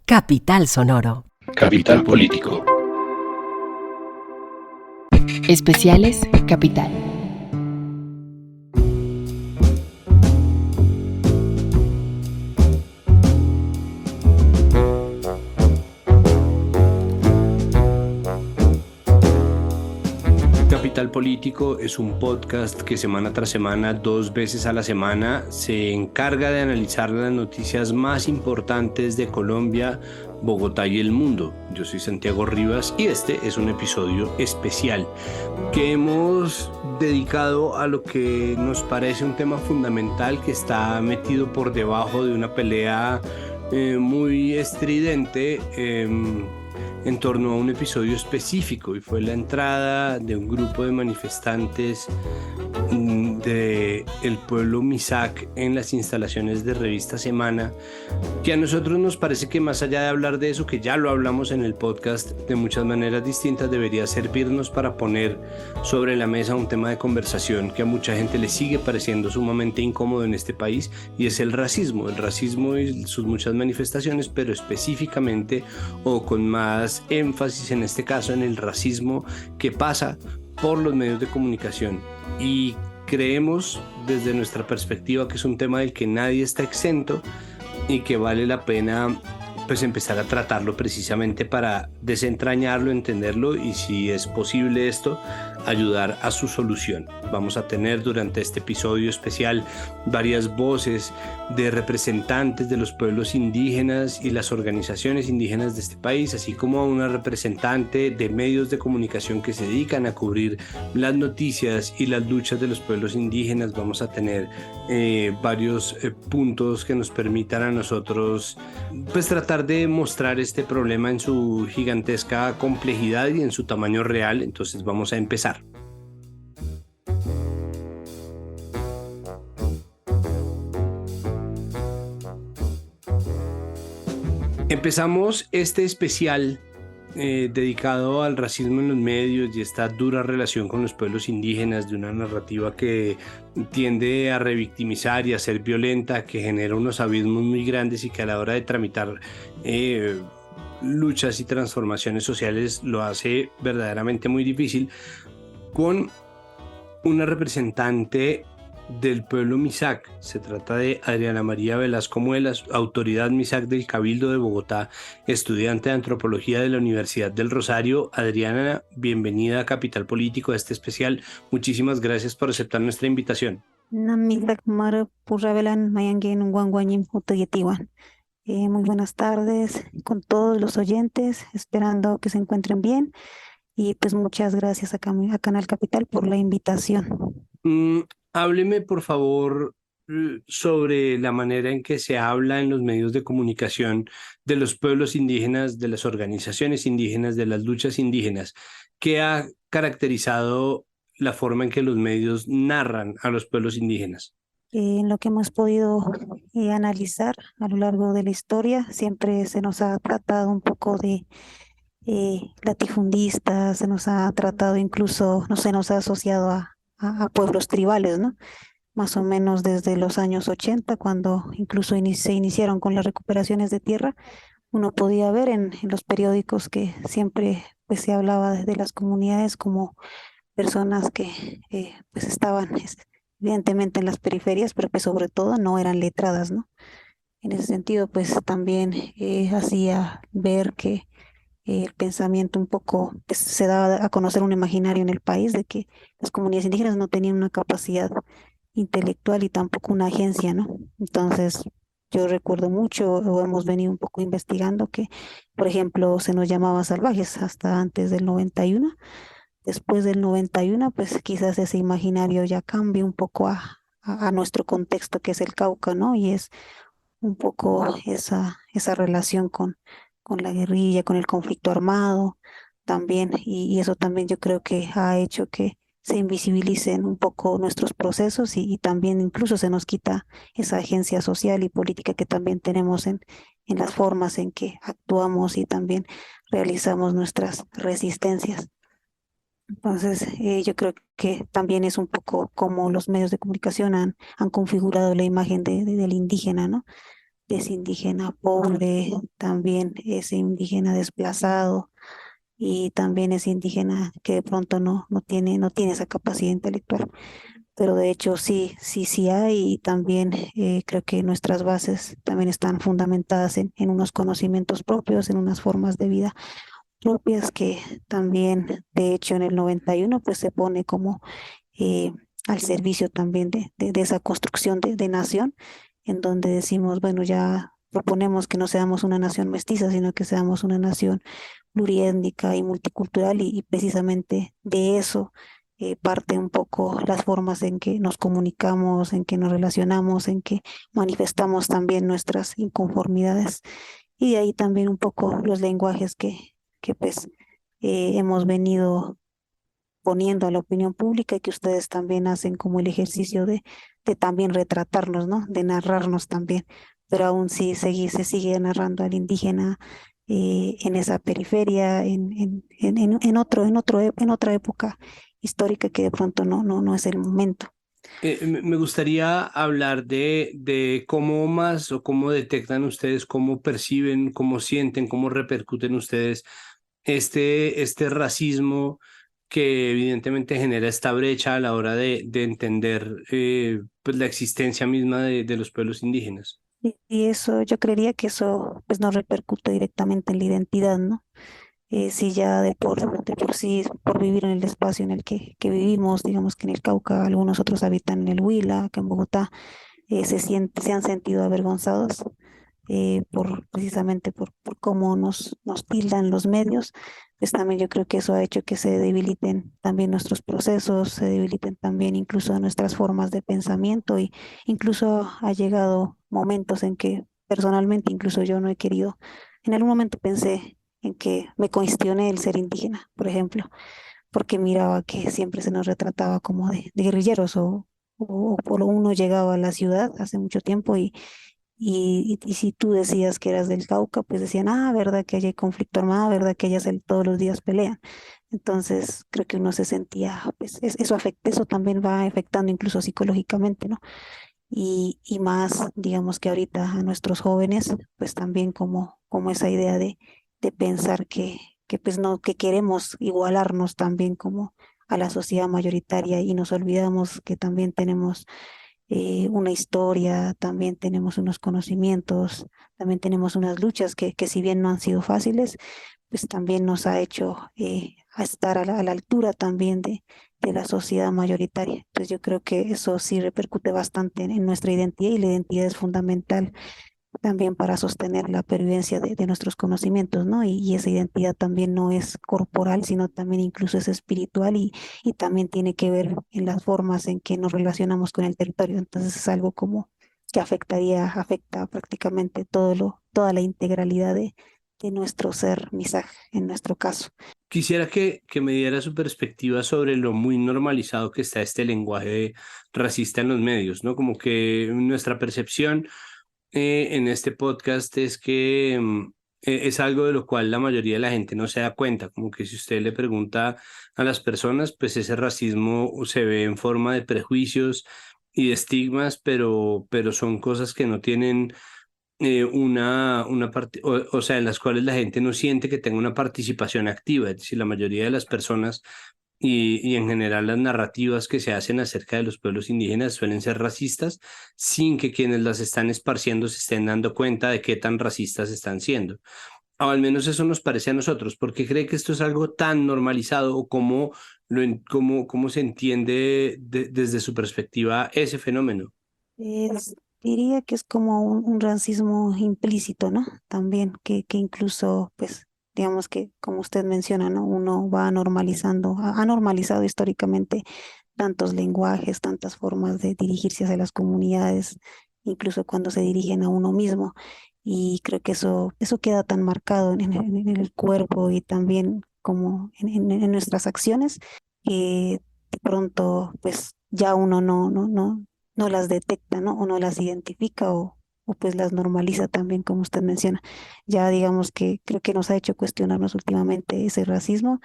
Capital Sonoro. Capital Político. Especiales Capital. Capital Político es un podcast que semana tras semana, 2 veces a la semana, se encarga de analizar las noticias más importantes de Colombia, Bogotá y el mundo. Yo soy Santiago Rivas y este es un episodio especial que hemos dedicado a lo que nos parece un tema fundamental que está metido por debajo de una pelea muy estridente en torno a un episodio específico, y fue la entrada de un grupo de manifestantes del pueblo Misak en las instalaciones de Revista Semana, que a nosotros nos parece que más allá de hablar de eso, que ya lo hablamos en el podcast de muchas maneras distintas, debería servirnos para poner sobre la mesa un tema de conversación que a mucha gente le sigue pareciendo sumamente incómodo en este país, y es el racismo y sus muchas manifestaciones, pero específicamente o con más énfasis en este caso en el racismo que pasa por los medios de comunicación. Y creemos desde nuestra perspectiva que es un tema del que nadie está exento y que vale la pena pues empezar a tratarlo precisamente para desentrañarlo, entenderlo y, si es posible esto, ayudar a su solución. Vamos a tener durante este episodio especial varias voces de representantes de los pueblos indígenas y las organizaciones indígenas de este país, así como a una representante de medios de comunicación que se dedican a cubrir las noticias y las luchas de los pueblos indígenas. Vamos a tener varios puntos que nos permitan a nosotros pues tratar de mostrar este problema en su gigantesca complejidad y en su tamaño real. Entonces vamos a empezar. Empezamos este especial dedicado al racismo en los medios y esta dura relación con los pueblos indígenas, de una narrativa que tiende a revictimizar y a ser violenta, que genera unos abismos muy grandes y que a la hora de tramitar luchas y transformaciones sociales lo hace verdaderamente muy difícil, con una representante del pueblo Misak. Se trata de Adriana María Velasco Muelas, autoridad Misak del Cabildo de Bogotá, estudiante de antropología de la Universidad del Rosario. Adriana, bienvenida a Capital Político, a este especial. Muchísimas gracias por aceptar nuestra invitación. Muy buenas tardes con todos los oyentes, esperando que se encuentren bien, y pues muchas gracias a Canal Capital por la invitación. Hábleme, por favor, sobre la manera en que se habla en los medios de comunicación de los pueblos indígenas, de las organizaciones indígenas, de las luchas indígenas. ¿Qué ha caracterizado la forma en que los medios narran a los pueblos indígenas? En lo que hemos podido analizar a lo largo de la historia, siempre se nos ha tratado un poco de latifundistas, se nos ha tratado incluso, no se nos ha asociado a pueblos tribales, ¿no? Más o menos desde los años 80, cuando incluso se iniciaron con las recuperaciones de tierra, uno podía ver en los periódicos que siempre pues, se hablaba de las comunidades como personas que pues estaban evidentemente en las periferias, pero que sobre todo no eran letradas, ¿no? En ese sentido, pues también hacía ver que el pensamiento un poco, pues, se daba a conocer un imaginario en el país de que las comunidades indígenas no tenían una capacidad intelectual y tampoco una agencia, ¿no? Entonces, yo recuerdo mucho, o hemos venido un poco investigando que, por ejemplo, se nos llamaba salvajes hasta antes del 91. Después del 91, pues quizás ese imaginario ya cambie un poco a nuestro contexto, que es el Cauca, ¿no? Y es un poco esa relación con la guerrilla, con el conflicto armado también, y eso también yo creo que ha hecho que se invisibilicen un poco nuestros procesos, y también incluso se nos quita esa agencia social y política que también tenemos en las formas en que actuamos y también realizamos nuestras resistencias. Entonces, yo creo que también es un poco como los medios de comunicación han configurado la imagen del indígena, ¿no? es indígena pobre, también es indígena desplazado y también es indígena que de pronto no tiene esa capacidad intelectual. Pero de hecho sí hay y también creo que nuestras bases también están fundamentadas en unos conocimientos propios, en unas formas de vida propias que también, de hecho, en el 91 pues se pone como eh, al servicio también de esa construcción de nación, en donde decimos, bueno, ya proponemos que no seamos una nación mestiza, sino que seamos una nación pluriétnica y multicultural y precisamente de eso parte un poco las formas en que nos comunicamos, en que nos relacionamos, en que manifestamos también nuestras inconformidades y de ahí también un poco los lenguajes que pues hemos venido poniendo a la opinión pública y que ustedes también hacen como el ejercicio de también retratarnos, ¿no? De narrarnos también, pero aún sí se sigue narrando al indígena en esa periferia, en otra época histórica que de pronto no es el momento. Me gustaría hablar de cómo más o cómo detectan ustedes, cómo perciben, cómo sienten, cómo repercuten ustedes este racismo que evidentemente genera esta brecha a la hora de entender pues la existencia misma de los pueblos indígenas. Y eso, yo creería que eso pues no repercute directamente en la identidad, ¿no? Si ya de por sí, por vivir en el espacio en el que vivimos, digamos que en el Cauca, algunos otros habitan en el Huila, que en Bogotá, se han sentido avergonzados precisamente por cómo nos tildan los medios, pues también yo creo que eso ha hecho que se debiliten también nuestros procesos, se debiliten también incluso nuestras formas de pensamiento y incluso ha llegado momentos en que personalmente incluso yo no he querido, en algún momento pensé en que me cuestioné el ser indígena, por ejemplo, porque miraba que siempre se nos retrataba como de guerrilleros o por uno llegaba a la ciudad hace mucho tiempo y si tú decías que eras del Cauca, pues decían, verdad que allá hay conflicto armado, verdad que allá todos los días pelean. Entonces creo que uno se sentía, pues eso también va afectando incluso psicológicamente, ¿no? Y más, digamos que ahorita a nuestros jóvenes, pues también como esa idea de pensar que pues no, que queremos igualarnos también como a la sociedad mayoritaria y nos olvidamos que también tenemos una historia, también tenemos unos conocimientos, también tenemos unas luchas que si bien no han sido fáciles, pues también nos ha hecho a estar a la altura también de la sociedad mayoritaria. Entonces yo creo que eso sí repercute bastante en nuestra identidad y la identidad es fundamental también para sostener la pervivencia de nuestros conocimientos, ¿no? Y esa identidad también no es corporal, sino también incluso es espiritual y también tiene que ver en las formas en que nos relacionamos con el territorio. Entonces es algo como que afecta prácticamente toda la integralidad de nuestro ser, Misaj, en nuestro caso. Quisiera que me diera su perspectiva sobre lo muy normalizado que está este lenguaje racista en los medios, ¿no? Como que nuestra percepción en este podcast es que es algo de lo cual la mayoría de la gente no se da cuenta, como que si usted le pregunta a las personas, pues ese racismo se ve en forma de prejuicios y de estigmas, pero son cosas que no tienen una parte, o sea, en las cuales la gente no siente que tenga una participación activa, es decir, la mayoría de las personas y en general las narrativas que se hacen acerca de los pueblos indígenas suelen ser racistas sin que quienes las están esparciendo se estén dando cuenta de qué tan racistas están siendo. O al menos eso nos parece a nosotros. ¿Por qué cree que esto es algo tan normalizado o cómo se entiende desde su perspectiva ese fenómeno? Diría que es como un racismo implícito, ¿no? También que incluso, pues, digamos que, como usted menciona, ¿no? Uno va normalizando, ha normalizado históricamente tantos lenguajes, tantas formas de dirigirse hacia las comunidades, incluso cuando se dirigen a uno mismo. Y creo que eso queda tan marcado en el cuerpo y también como en nuestras acciones, que de pronto, pues, ya uno no las detecta, ¿no? O no las identifica o pues las normaliza también, como usted menciona. Ya digamos que creo que nos ha hecho cuestionarnos últimamente ese racismo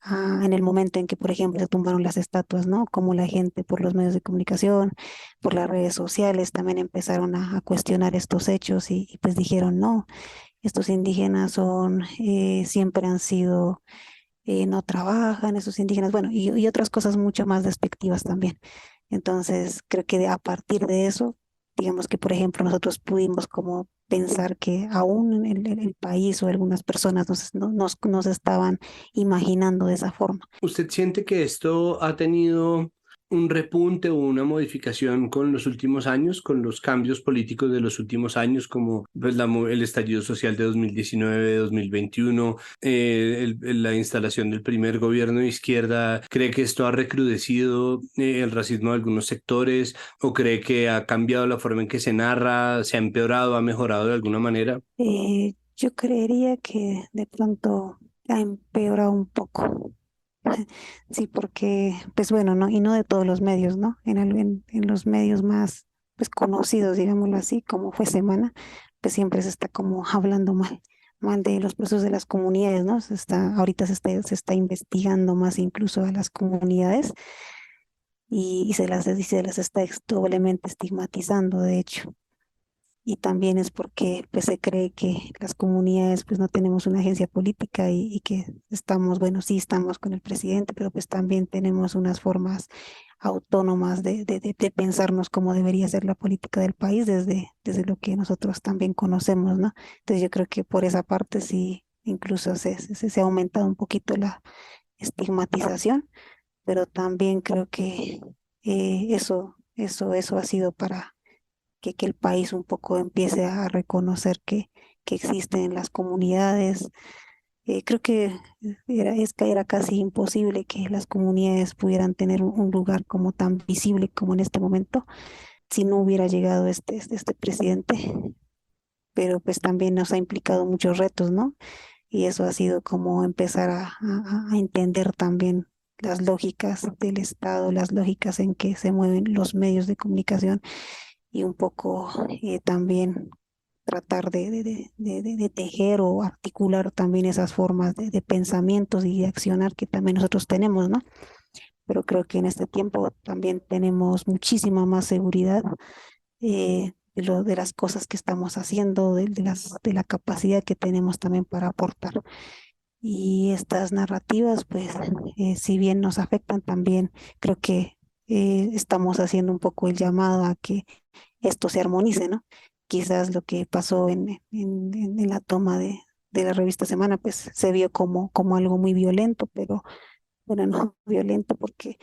en el momento en que, por ejemplo, se tumbaron las estatuas, ¿no? Como la gente por los medios de comunicación, por las redes sociales, también empezaron a cuestionar estos hechos y pues dijeron, no, estos indígenas siempre han sido, no trabajan, esos indígenas, bueno, y otras cosas mucho más despectivas también. Entonces, creo que a partir de eso, digamos que, por ejemplo, nosotros pudimos como pensar que aún en el país o algunas personas nos estaban imaginando de esa forma. ¿Usted siente que esto ha tenido un repunte o una modificación con los últimos años, con los cambios políticos de los últimos años, como pues, el estallido social de 2019, 2021, la instalación del primer gobierno de izquierda? ¿Cree que esto ha recrudecido el racismo de algunos sectores o cree que ha cambiado la forma en que se narra, se ha empeorado, ha mejorado de alguna manera? Yo creería que de pronto ha empeorado un poco. Sí, porque, pues bueno, ¿no? Y no de todos los medios, ¿no? En los medios más, pues conocidos, digámoslo así, como fue Semana, pues siempre se está como hablando mal de los procesos de las comunidades, ¿no? Ahorita se está investigando más incluso a las comunidades y se las está doblemente estigmatizando, de hecho. Y también es porque pues se cree que las comunidades pues no tenemos una agencia política y que estamos, bueno, sí estamos con el presidente, pero pues también tenemos unas formas autónomas de pensarnos cómo debería ser la política del país desde lo que nosotros también conocemos, ¿no? Entonces yo creo que por esa parte sí, incluso se ha aumentado un poquito la estigmatización, pero también creo que eso ha sido para que el país un poco empiece a reconocer que existen las comunidades. Creo que era casi imposible que las comunidades pudieran tener un lugar como tan visible como en este momento si no hubiera llegado este presidente, pero pues también nos ha implicado muchos retos, ¿no? Y eso ha sido como empezar a entender también las lógicas del Estado, las lógicas en que se mueven los medios de comunicación y un poco también tratar de tejer o articular también esas formas de pensamientos y de accionar que también nosotros tenemos, ¿no? Pero creo que en este tiempo también tenemos muchísima más seguridad de las cosas que estamos haciendo, de la capacidad que tenemos también para aportar. Y estas narrativas, pues, si bien nos afectan también, creo que estamos haciendo un poco el llamado a que esto se armonice, ¿no? Quizás lo que pasó en la toma de la revista Semana, pues se vio como algo muy violento, pero bueno, no violento porque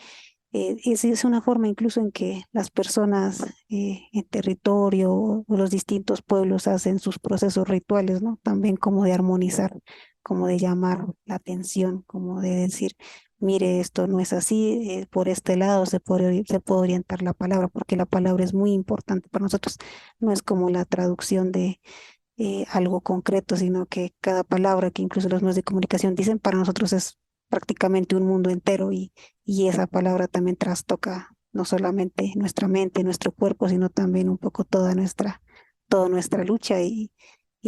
es una forma incluso en que las personas en territorio o los distintos pueblos hacen sus procesos rituales, ¿no? También como de armonizar, como de llamar la atención, como de decir, mire, esto no es así, por este lado se puede orientar la palabra, porque la palabra es muy importante para nosotros. No es como la traducción de algo concreto, sino que cada palabra que incluso los medios de comunicación dicen, para nosotros es prácticamente un mundo entero y esa palabra también trastoca no solamente nuestra mente, nuestro cuerpo, sino también un poco toda nuestra lucha y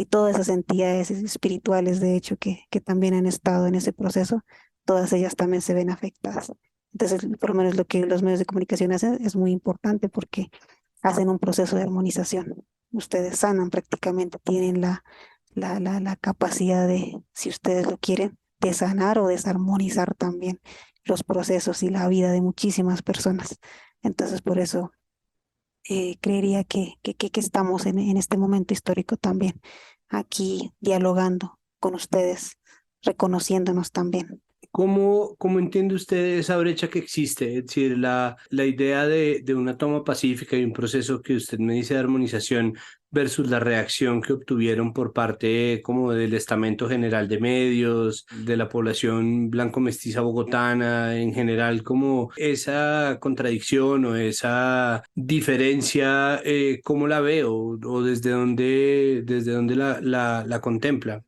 todas esas entidades espirituales, de hecho, que también han estado en ese proceso, todas ellas también se ven afectadas. Entonces, por lo menos lo que los medios de comunicación hacen es muy importante porque hacen un proceso de armonización. Ustedes sanan prácticamente, tienen la capacidad de, si ustedes lo quieren, de sanar o desarmonizar también los procesos y la vida de muchísimas personas. Entonces, por eso creería que estamos en este momento histórico también, aquí dialogando con ustedes, reconociéndonos también. ¿Cómo entiende usted esa brecha que existe? Es decir, la idea de una toma pacífica y un proceso que usted me dice de armonización versus la reacción que obtuvieron por parte como del Estamento General de Medios, de la población blanco-mestiza bogotana en general, como esa contradicción o esa diferencia, ¿cómo la ve o desde dónde la contempla?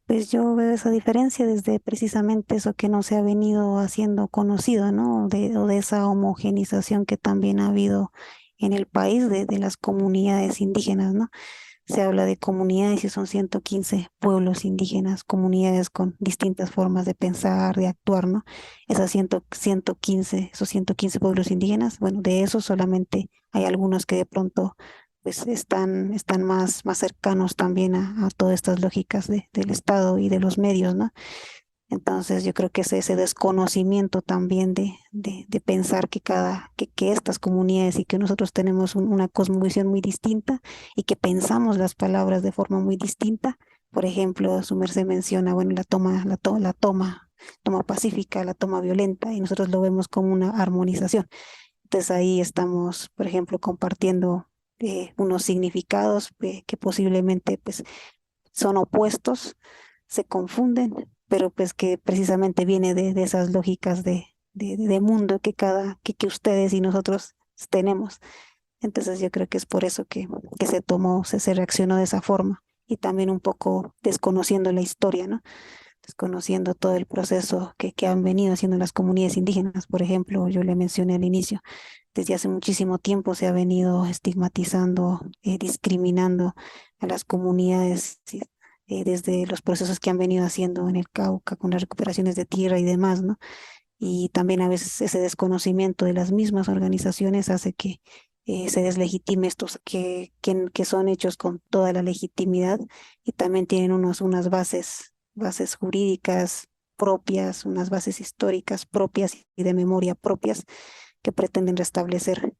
Pues yo veo esa diferencia desde precisamente eso que no se ha venido haciendo conocido, ¿no? O de esa homogenización que también ha habido en el país de las comunidades indígenas, ¿no? se habla de comunidades y son 115 pueblos indígenas, comunidades con distintas formas de pensar, de actuar, ¿no? Esas 115, esos 115 pueblos indígenas, bueno, de esos solamente hay algunos que de pronto pues están más cercanos también a todas estas lógicas del Estado y de los medios, ¿no? Entonces yo creo que es ese desconocimiento también de pensar que estas comunidades y que nosotros tenemos una cosmovisión muy distinta y que pensamos las palabras de forma muy distinta. Por ejemplo, su merced menciona, bueno, toma pacífica, la toma violenta, y nosotros lo vemos como una armonización. Entonces ahí estamos, por ejemplo, compartiendo unos significados que posiblemente pues son opuestos, se confunden, pero pues que precisamente viene de esas lógicas de mundo que ustedes y nosotros tenemos. Entonces yo creo que es por eso que se reaccionó de esa forma y también un poco desconociendo la historia, ¿no? Desconociendo todo el proceso que han venido haciendo las comunidades indígenas. Por ejemplo, yo le mencioné al inicio, desde hace muchísimo tiempo se ha venido estigmatizando, discriminando a las comunidades, ¿sí? Desde los procesos que han venido haciendo en el Cauca con las recuperaciones de tierra y demás, ¿no? Y también a veces ese desconocimiento de las mismas organizaciones hace que se deslegitime estos que son hechos con toda la legitimidad y también tienen unas bases jurídicas propias, unas bases históricas propias y de memoria propias que pretenden restablecer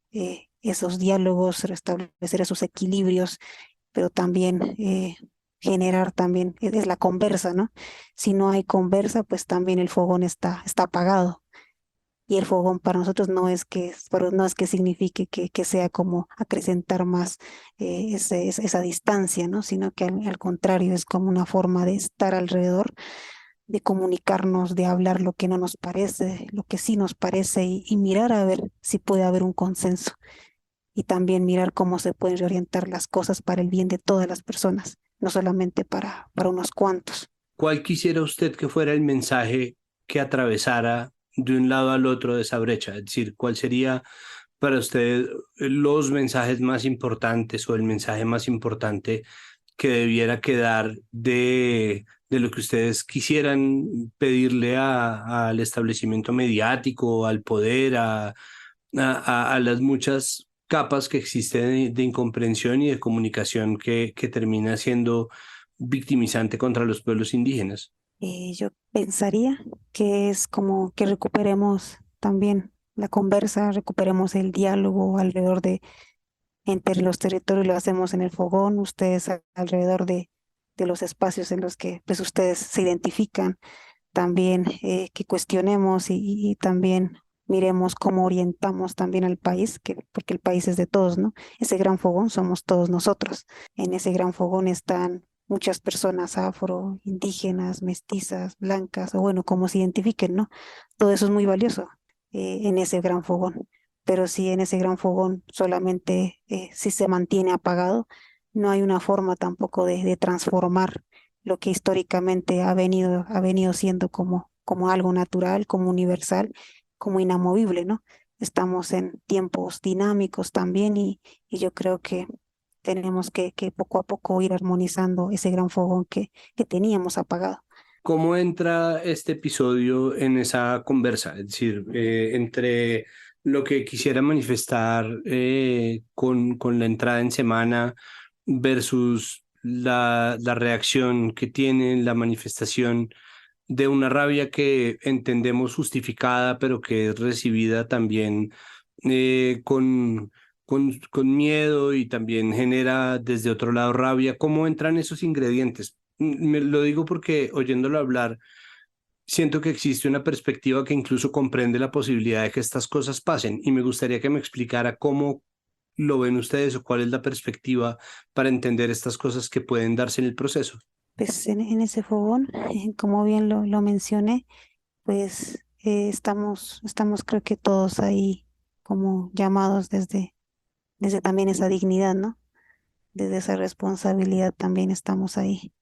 esos diálogos, restablecer esos equilibrios, pero también generar también, es la conversa, ¿no? Si no hay conversa, pues también el fogón está apagado. Y el fogón para nosotros no es que signifique que sea como acrecentar más esa distancia, ¿no? Sino que al contrario es como una forma de estar alrededor, de comunicarnos, de hablar lo que no nos parece, lo que sí nos parece y mirar a ver si puede haber un consenso y también mirar cómo se pueden reorientar las cosas para el bien de todas las personas, no solamente para unos cuantos. ¿Cuál quisiera usted que fuera el mensaje que atravesara de un lado al otro de esa brecha? Es decir, ¿cuál sería para usted los mensajes más importantes o el mensaje más importante que debiera quedar de lo que ustedes quisieran pedirle al establecimiento mediático, al poder, a las muchas capas que existen de incomprensión y de comunicación que termina siendo victimizante contra los pueblos indígenas? Yo pensaría que es como que recuperemos también la conversa, recuperemos el diálogo alrededor entre los territorios, lo hacemos en el fogón, ustedes alrededor de los espacios en los que pues ustedes se identifican, también que cuestionemos y también miremos cómo orientamos también al país, porque el país es de todos, ¿no? Ese gran fogón somos todos nosotros. En ese gran fogón están muchas personas afro, indígenas, mestizas, blancas, o bueno, como se identifiquen, ¿no? Todo eso es muy valioso en ese gran fogón. Pero si en ese gran fogón solamente si se mantiene apagado, no hay una forma tampoco de transformar lo que históricamente ha venido siendo como algo natural, como universal, como inamovible, ¿no? Estamos en tiempos dinámicos también y yo creo que tenemos que poco a poco ir armonizando ese gran fogón que teníamos apagado. ¿Cómo entra este episodio en esa conversa? Es decir, entre lo que quisiera manifestar con la entrada en semana versus la reacción que tiene la manifestación de una rabia que entendemos justificada, pero que es recibida también con miedo y también genera desde otro lado rabia. ¿Cómo entran esos ingredientes? Me lo digo porque oyéndolo hablar, siento que existe una perspectiva que incluso comprende la posibilidad de que estas cosas pasen y me gustaría que me explicara cómo lo ven ustedes o cuál es la perspectiva para entender estas cosas que pueden darse en el proceso. Pues en ese fogón, como bien lo mencioné, pues estamos creo que todos ahí como llamados desde también esa dignidad, ¿no? Desde esa responsabilidad también estamos ahí.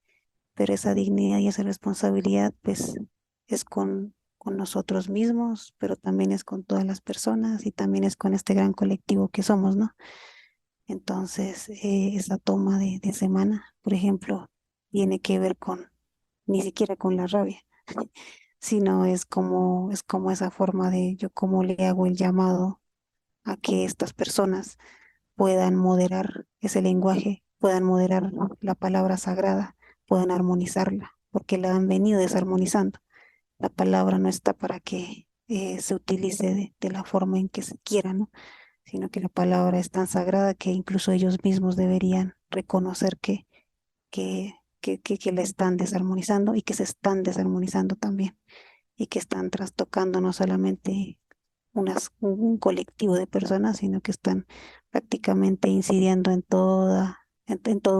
Pero esa dignidad y esa responsabilidad, pues, es con nosotros mismos, pero también es con todas las personas y también es con este gran colectivo que somos, ¿no? Entonces, esa toma de semana, por ejemplo, tiene que ver con, ni siquiera con la rabia, sino es como esa forma de yo cómo le hago el llamado a que estas personas puedan moderar ese lenguaje, puedan moderar la palabra sagrada, puedan armonizarla, porque la han venido desarmonizando. La palabra no está para que se utilice de la forma en que se quiera, ¿no? Sino que la palabra es tan sagrada que incluso ellos mismos deberían reconocer que la están desarmonizando y que se están desarmonizando también y que están trastocando no solamente un colectivo de personas, sino que están prácticamente incidiendo en todo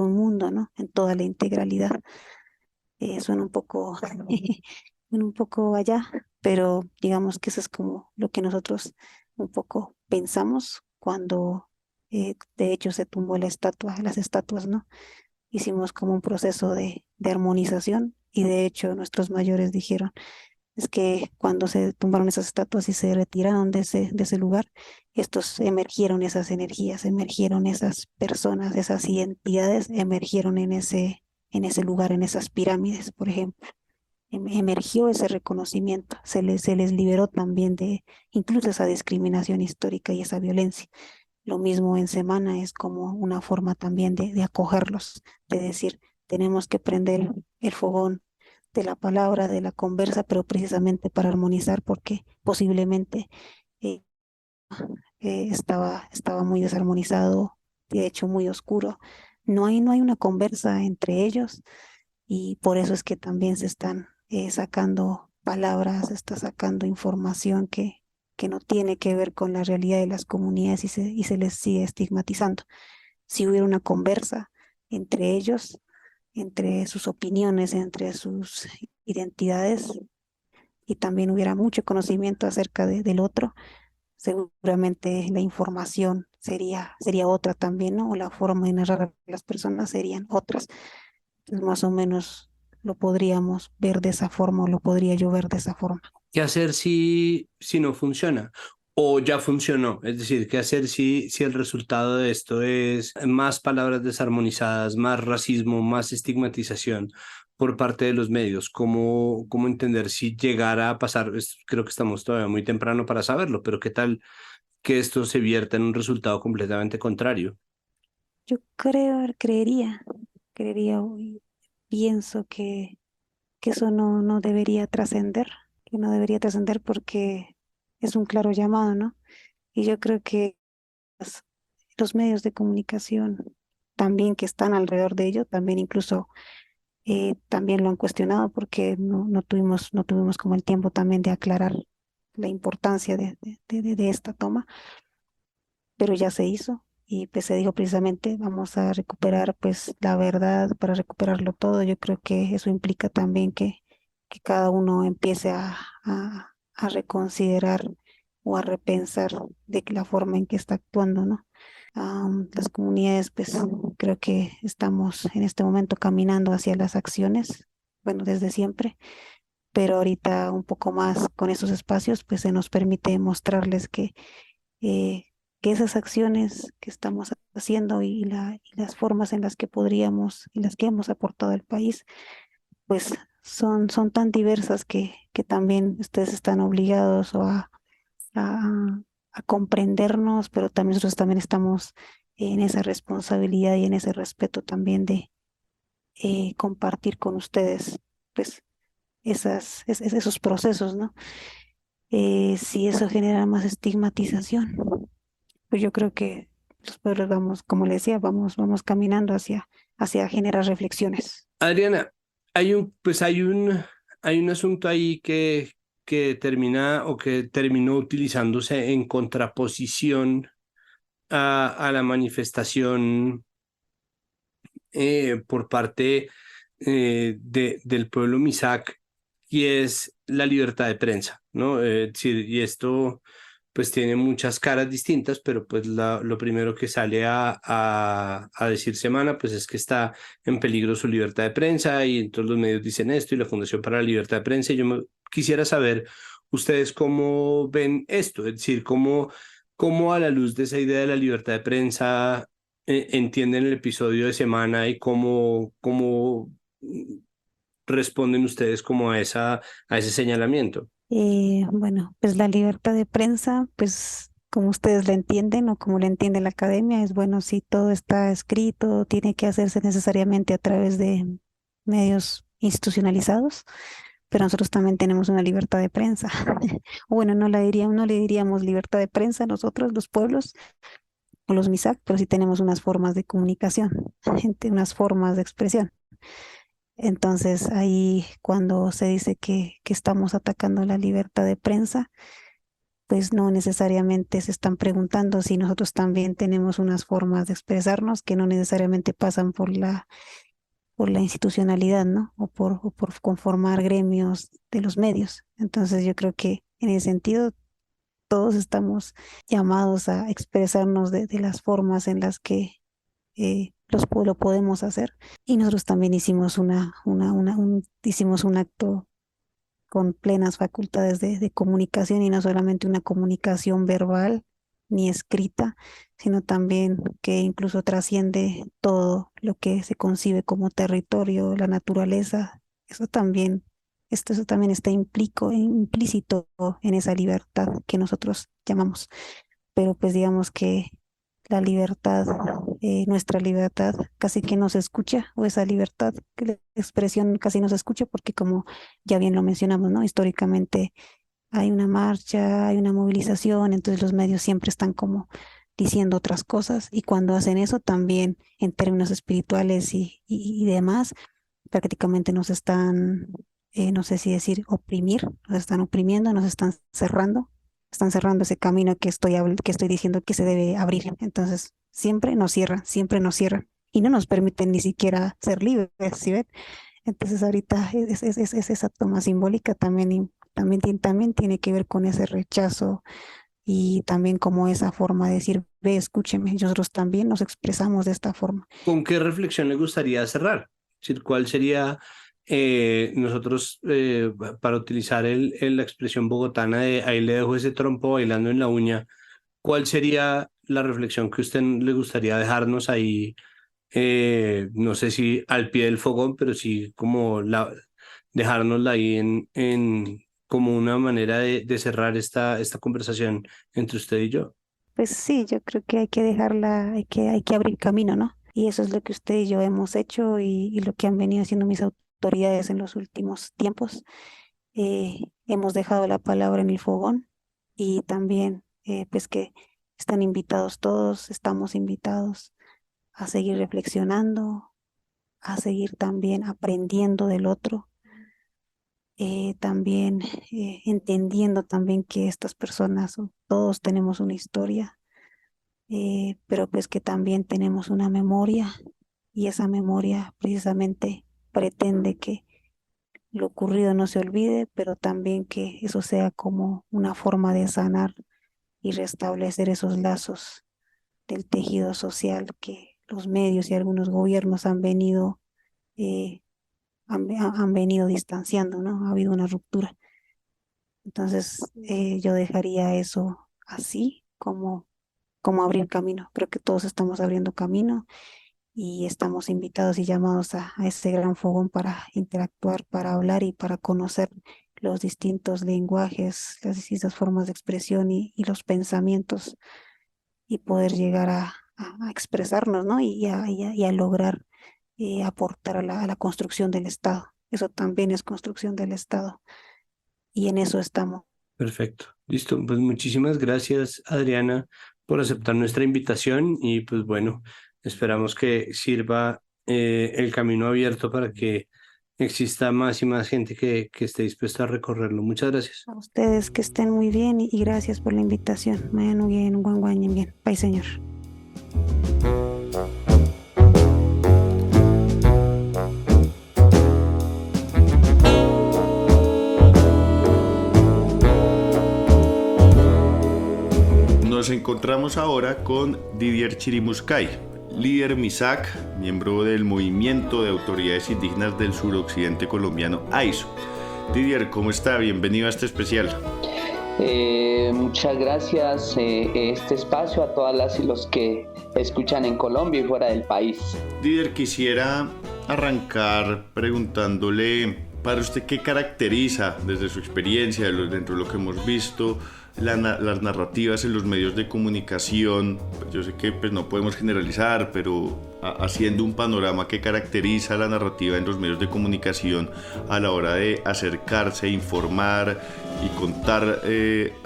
un mundo, ¿no? En toda la integralidad. Suena un poco, suena un poco allá, pero digamos que eso es como lo que nosotros un poco pensamos cuando de hecho se tumbó la estatua, las estatuas, ¿no? Hicimos como un proceso de armonización y de hecho nuestros mayores dijeron, es que cuando se tumbaron esas estatuas y se retiraron de ese lugar, estos emergieron esas energías, emergieron esas personas, esas identidades, emergieron en ese lugar, en esas pirámides, por ejemplo. Emergió ese reconocimiento, se les liberó también de incluso esa discriminación histórica y esa violencia. Lo mismo en semana es como una forma también de acogerlos, de decir, tenemos que prender el fogón de la palabra, de la conversa, pero precisamente para armonizar, porque posiblemente eh, estaba muy desarmonizado, de hecho muy oscuro. No hay una conversa entre ellos y por eso es que también se están sacando palabras, se está sacando información que no tiene que ver con la realidad de las comunidades y se les sigue estigmatizando. Si hubiera una conversa entre ellos, entre sus opiniones, entre sus identidades, y también hubiera mucho conocimiento acerca del otro, seguramente la información sería otra también, ¿no? O la forma de narrar a las personas serían otras. Entonces, más o menos lo podríamos ver de esa forma o lo podría yo ver de esa forma. ¿Qué hacer si no funciona? O ya funcionó. Es decir, ¿qué hacer si el resultado de esto es más palabras desarmonizadas, más racismo, más estigmatización por parte de los medios? ¿Cómo entender si llegara a pasar? Creo que estamos todavía muy temprano para saberlo, pero ¿qué tal que esto se vierta en un resultado completamente contrario? Yo creería y pienso que eso no debería trascender, que no debería trascender porque es un claro llamado, ¿no? Y yo creo que los, los medios de comunicación también que están alrededor de ello, también incluso también lo han cuestionado porque no tuvimos como el tiempo también de aclarar la importancia de esta toma, pero ya se hizo y pues se dijo precisamente vamos a recuperar pues la verdad para recuperarlo todo. Yo creo que eso implica también que cada uno empiece a reconsiderar o a repensar de la forma en que está actuando, ¿no? Las comunidades, pues creo que estamos en este momento caminando hacia las acciones, bueno, desde siempre, pero ahorita un poco más con esos espacios, pues se nos permite mostrarles eh, que esas acciones que estamos haciendo y las formas en las que podríamos y las que hemos aportado al país, pues son tan diversas que también ustedes están obligados a, a comprendernos, pero también nosotros también estamos en esa responsabilidad y en ese respeto también de compartir con ustedes, pues, esos procesos, ¿no? Si eso genera más estigmatización, pues yo creo que los pueblos vamos, como le decía, vamos caminando hacia generar reflexiones. Adriana, hay un asunto ahí que termina o que terminó utilizándose en contraposición a la manifestación por parte del pueblo Misak, y es la libertad de prensa, ¿no? Sí, y esto pues tiene muchas caras distintas, pero pues lo primero que sale a decir Semana pues es que está en peligro su libertad de prensa y entonces los medios dicen esto y la Fundación para la Libertad de Prensa. Y quisiera saber ustedes cómo ven esto, es decir, cómo a la luz de esa idea de la libertad de prensa entienden el episodio de semana y cómo responden ustedes como a ese señalamiento. Bueno, pues la libertad de prensa, pues como ustedes la entienden o como la entiende la academia, es bueno, si todo está escrito, tiene que hacerse necesariamente a través de medios institucionalizados, pero nosotros también tenemos una libertad de prensa. O bueno, no le diríamos libertad de prensa nosotros, los pueblos o los MISAC, pero sí tenemos unas formas de comunicación, unas formas de expresión. Entonces, ahí cuando se dice que estamos atacando la libertad de prensa, pues no necesariamente se están preguntando si nosotros también tenemos unas formas de expresarnos que no necesariamente pasan por la institucionalidad, ¿no? O por conformar gremios de los medios. Entonces, yo creo que en ese sentido todos estamos llamados a expresarnos de las formas en las que lo podemos hacer. Y nosotros también hicimos hicimos un acto con plenas facultades de comunicación y no solamente una comunicación verbal ni escrita, sino también que incluso trasciende todo lo que se concibe como territorio, la naturaleza. Eso también está implícito en esa libertad que nosotros llamamos. Pero pues digamos que la libertad, nuestra libertad casi que no se escucha, o esa libertad, que la expresión casi no se escucha, porque como ya bien lo mencionamos, ¿no? Históricamente hay una marcha, hay una movilización, entonces los medios siempre están como diciendo otras cosas, y cuando hacen eso también en términos espirituales y demás, prácticamente nos están, no sé si decir oprimir, nos están oprimiendo, nos están cerrando ese camino que estoy diciendo que se debe abrir. Entonces, siempre nos cierran y no nos permiten ni siquiera ser libres, ¿sí ven? Entonces, ahorita es esa toma simbólica también, también tiene que ver con ese rechazo y también como esa forma de decir, ve, escúcheme, nosotros también nos expresamos de esta forma. ¿Con qué reflexión le gustaría cerrar? Es decir, ¿cuál sería nosotros, para utilizar la expresión bogotana de ahí le dejo ese trompo bailando en la uña, cuál sería la reflexión que a usted le gustaría dejarnos ahí? No sé si al pie del fogón, pero sí como dejárnosla ahí como una manera de cerrar esta conversación entre usted y yo. Pues sí, yo creo que hay que dejarla, hay que abrir camino, ¿no? Y eso es lo que usted y yo hemos hecho y lo que han venido haciendo mis autoridades en los últimos tiempos. Hemos dejado la palabra en el fogón y también, pues que están invitados todos, estamos invitados a seguir reflexionando, a seguir también aprendiendo del otro, también entendiendo también que estas personas, todos tenemos una historia, pero pues que también tenemos una memoria y esa memoria precisamente pretende que lo ocurrido no se olvide, pero también que eso sea como una forma de sanar y restablecer esos lazos del tejido social que los medios y algunos gobiernos eh, han venido distanciando, ¿no? Ha habido una ruptura. Entonces, yo dejaría eso así, como abrir camino. Creo que todos estamos abriendo camino y estamos invitados y llamados a ese gran fogón para interactuar, para hablar y para conocer los distintos lenguajes, las distintas formas de expresión y los pensamientos y poder llegar a expresarnos, ¿no? Y a lograr aportar a la construcción del Estado. Eso también es construcción del Estado y en eso estamos. Perfecto. Listo. Pues muchísimas gracias, Adriana, por aceptar nuestra invitación y pues bueno, esperamos que sirva el camino abierto para que exista más y más gente que esté dispuesta a recorrerlo. Muchas gracias. A ustedes que estén muy bien y gracias por la invitación. Mañana bien, bien. Bye, señor. Nos encontramos ahora con Didier Chirimuscay, líder MISAC, miembro del Movimiento de Autoridades Indígenas del Suroccidente Colombiano, AISO. Didier, ¿cómo está? Bienvenido a este especial. Muchas gracias este espacio a todas las y los que escuchan en Colombia y fuera del país. Didier, quisiera arrancar preguntándole, para usted, ¿qué caracteriza desde su experiencia, dentro de lo que hemos visto, las narrativas en los medios de comunicación? Pues yo sé que no podemos generalizar, pero haciendo un panorama, ¿qué caracteriza la narrativa en los medios de comunicación a la hora de acercarse, informar y contar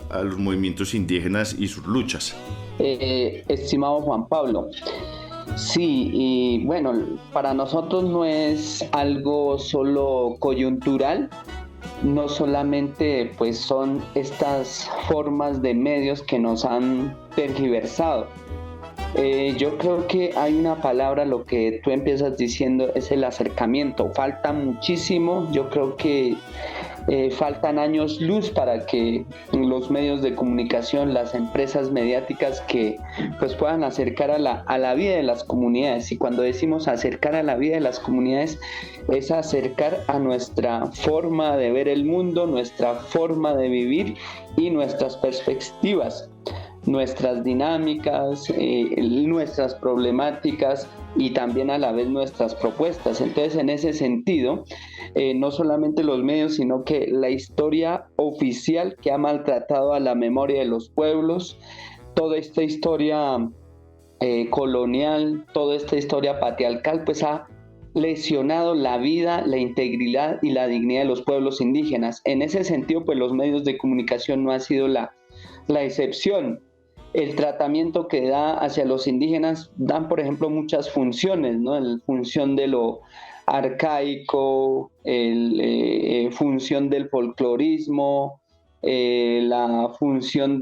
a los movimientos indígenas y sus luchas? Estimado Juan Pablo, sí, y bueno, para nosotros no es algo solo coyuntural. No solamente pues son estas formas de medios que nos han tergiversado. Yo creo que hay una palabra, lo que tú empiezas diciendo es el acercamiento. Falta muchísimo, yo creo que faltan años luz para que los medios de comunicación, las empresas mediáticas que pues puedan acercar a la vida de las comunidades. Y cuando decimos acercar a la vida de las comunidades, es acercar a nuestra forma de ver el mundo, nuestra forma de vivir y nuestras perspectivas, nuestras dinámicas, nuestras problemáticas y también a la vez nuestras propuestas. Entonces, en ese sentido, no solamente los medios, sino que la historia oficial que ha maltratado a la memoria de los pueblos, toda esta historia colonial, toda esta historia patriarcal, pues ha lesionado la vida, la integridad y la dignidad de los pueblos indígenas. En ese sentido, pues los medios de comunicación no ha sido la excepción. El tratamiento que da hacia los indígenas dan, por ejemplo, muchas funciones, ¿no? La función de lo arcaico, función del folclorismo, la función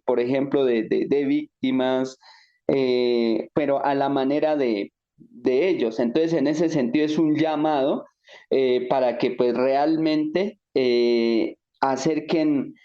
por ejemplo, de víctimas, pero a la manera de ellos. Entonces, en ese sentido es un llamado para que pues realmente acerquen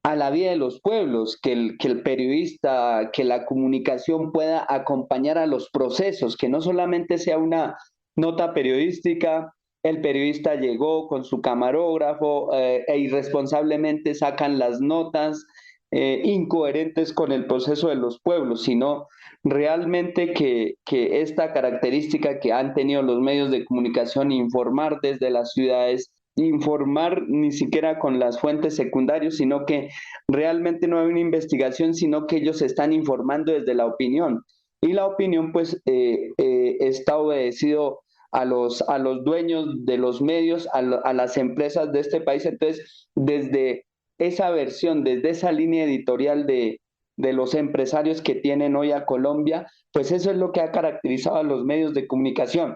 a la vida de los pueblos, que el periodista, que la comunicación pueda acompañar a los procesos, que no solamente sea una nota periodística, el periodista llegó con su camarógrafo e irresponsablemente sacan las notas incoherentes con el proceso de los pueblos, sino realmente que esta característica que han tenido los medios de comunicación, informar desde las ciudades, informar ni siquiera con las fuentes secundarias, sino que realmente no hay una investigación, sino que ellos están informando desde la opinión. Y la opinión pues está obedecido a los dueños de los medios, a las empresas de este país. Entonces, desde esa versión, desde esa línea editorial de los empresarios que tienen hoy a Colombia, pues eso es lo que ha caracterizado a los medios de comunicación.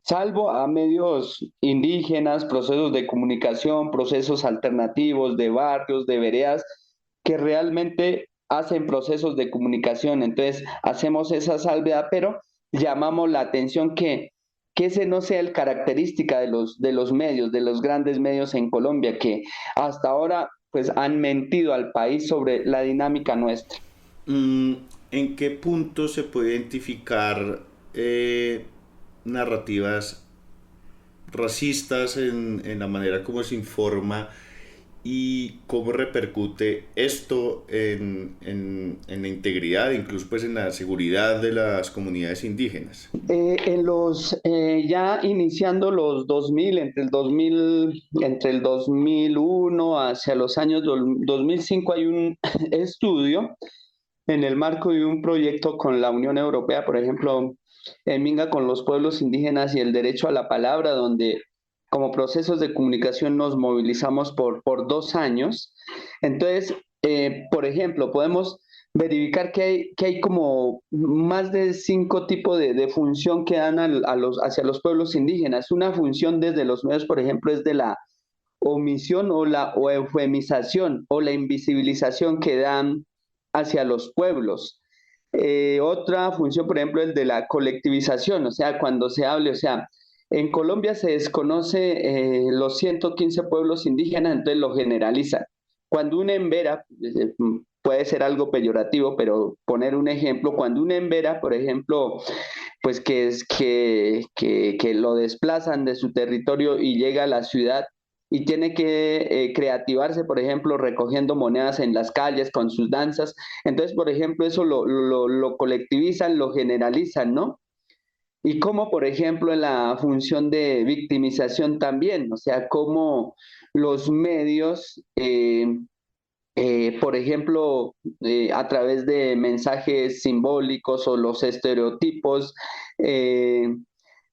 Salvo a medios indígenas, procesos de comunicación, procesos alternativos de barrios, de veredas, que realmente hacen procesos de comunicación. Entonces, hacemos esa salvedad, pero llamamos la atención que ese no sea el característica de los medios, de los grandes medios en Colombia, que hasta ahora pues han mentido al país sobre la dinámica nuestra. ¿En qué punto se puede identificar narrativas racistas en la manera como se informa y cómo repercute esto en la integridad, incluso pues en la seguridad de las comunidades indígenas? Ya iniciando los 2000, entre el 2001 hacia los años 2005, hay un estudio en el marco de un proyecto con la Unión Europea, por ejemplo, en Minga con los pueblos indígenas y el derecho a la palabra, donde como procesos de comunicación nos movilizamos por 2 años. Entonces, por ejemplo, podemos verificar que hay como más de 5 tipos de función que dan hacia los pueblos indígenas. Una función desde los medios, por ejemplo, es de la omisión o la eufemización o la invisibilización que dan hacia los pueblos. Otra función, por ejemplo, es de la colectivización, o sea, cuando se hable, o sea, en Colombia se desconoce los 115 pueblos indígenas, entonces lo generaliza. Cuando una embera, puede ser algo peyorativo, pero poner un ejemplo, cuando una embera, por ejemplo, pues que lo desplazan de su territorio y llega a la ciudad, y tiene que creativarse, por ejemplo, recogiendo monedas en las calles con sus danzas. Entonces, por ejemplo, eso lo colectivizan, lo generalizan, ¿no? Y como, por ejemplo, en la función de victimización también, o sea, cómo los medios, por ejemplo, a través de mensajes simbólicos o los estereotipos, eh,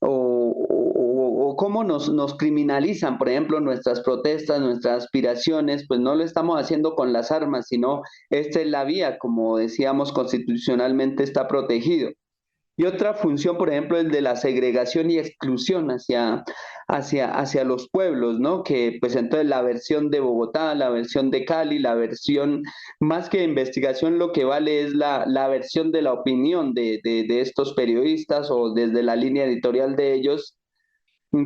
o cómo nos criminalizan, por ejemplo, nuestras protestas, nuestras aspiraciones, pues no lo estamos haciendo con las armas, sino esta es la vía, como decíamos, constitucionalmente está protegido. Y otra función, por ejemplo, el de la segregación y exclusión hacia los pueblos, ¿no? Que pues entonces la versión de Bogotá, la versión de Cali, la versión, más que de investigación, lo que vale es la versión de la opinión de estos periodistas o desde la línea editorial de ellos.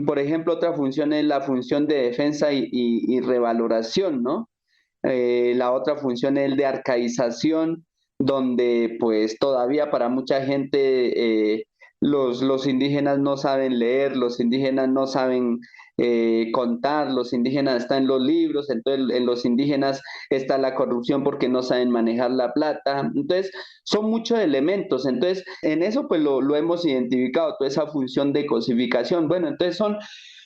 Por ejemplo, otra función es la función de defensa y revaloración, ¿no? La otra función es el de arcaización, donde pues todavía para mucha gente los indígenas no saben leer, los indígenas no saben contar, los indígenas están en los libros, entonces en los indígenas está la corrupción porque no saben manejar la plata. Entonces son muchos elementos, entonces en eso pues lo hemos identificado, toda esa función de cosificación. Bueno, entonces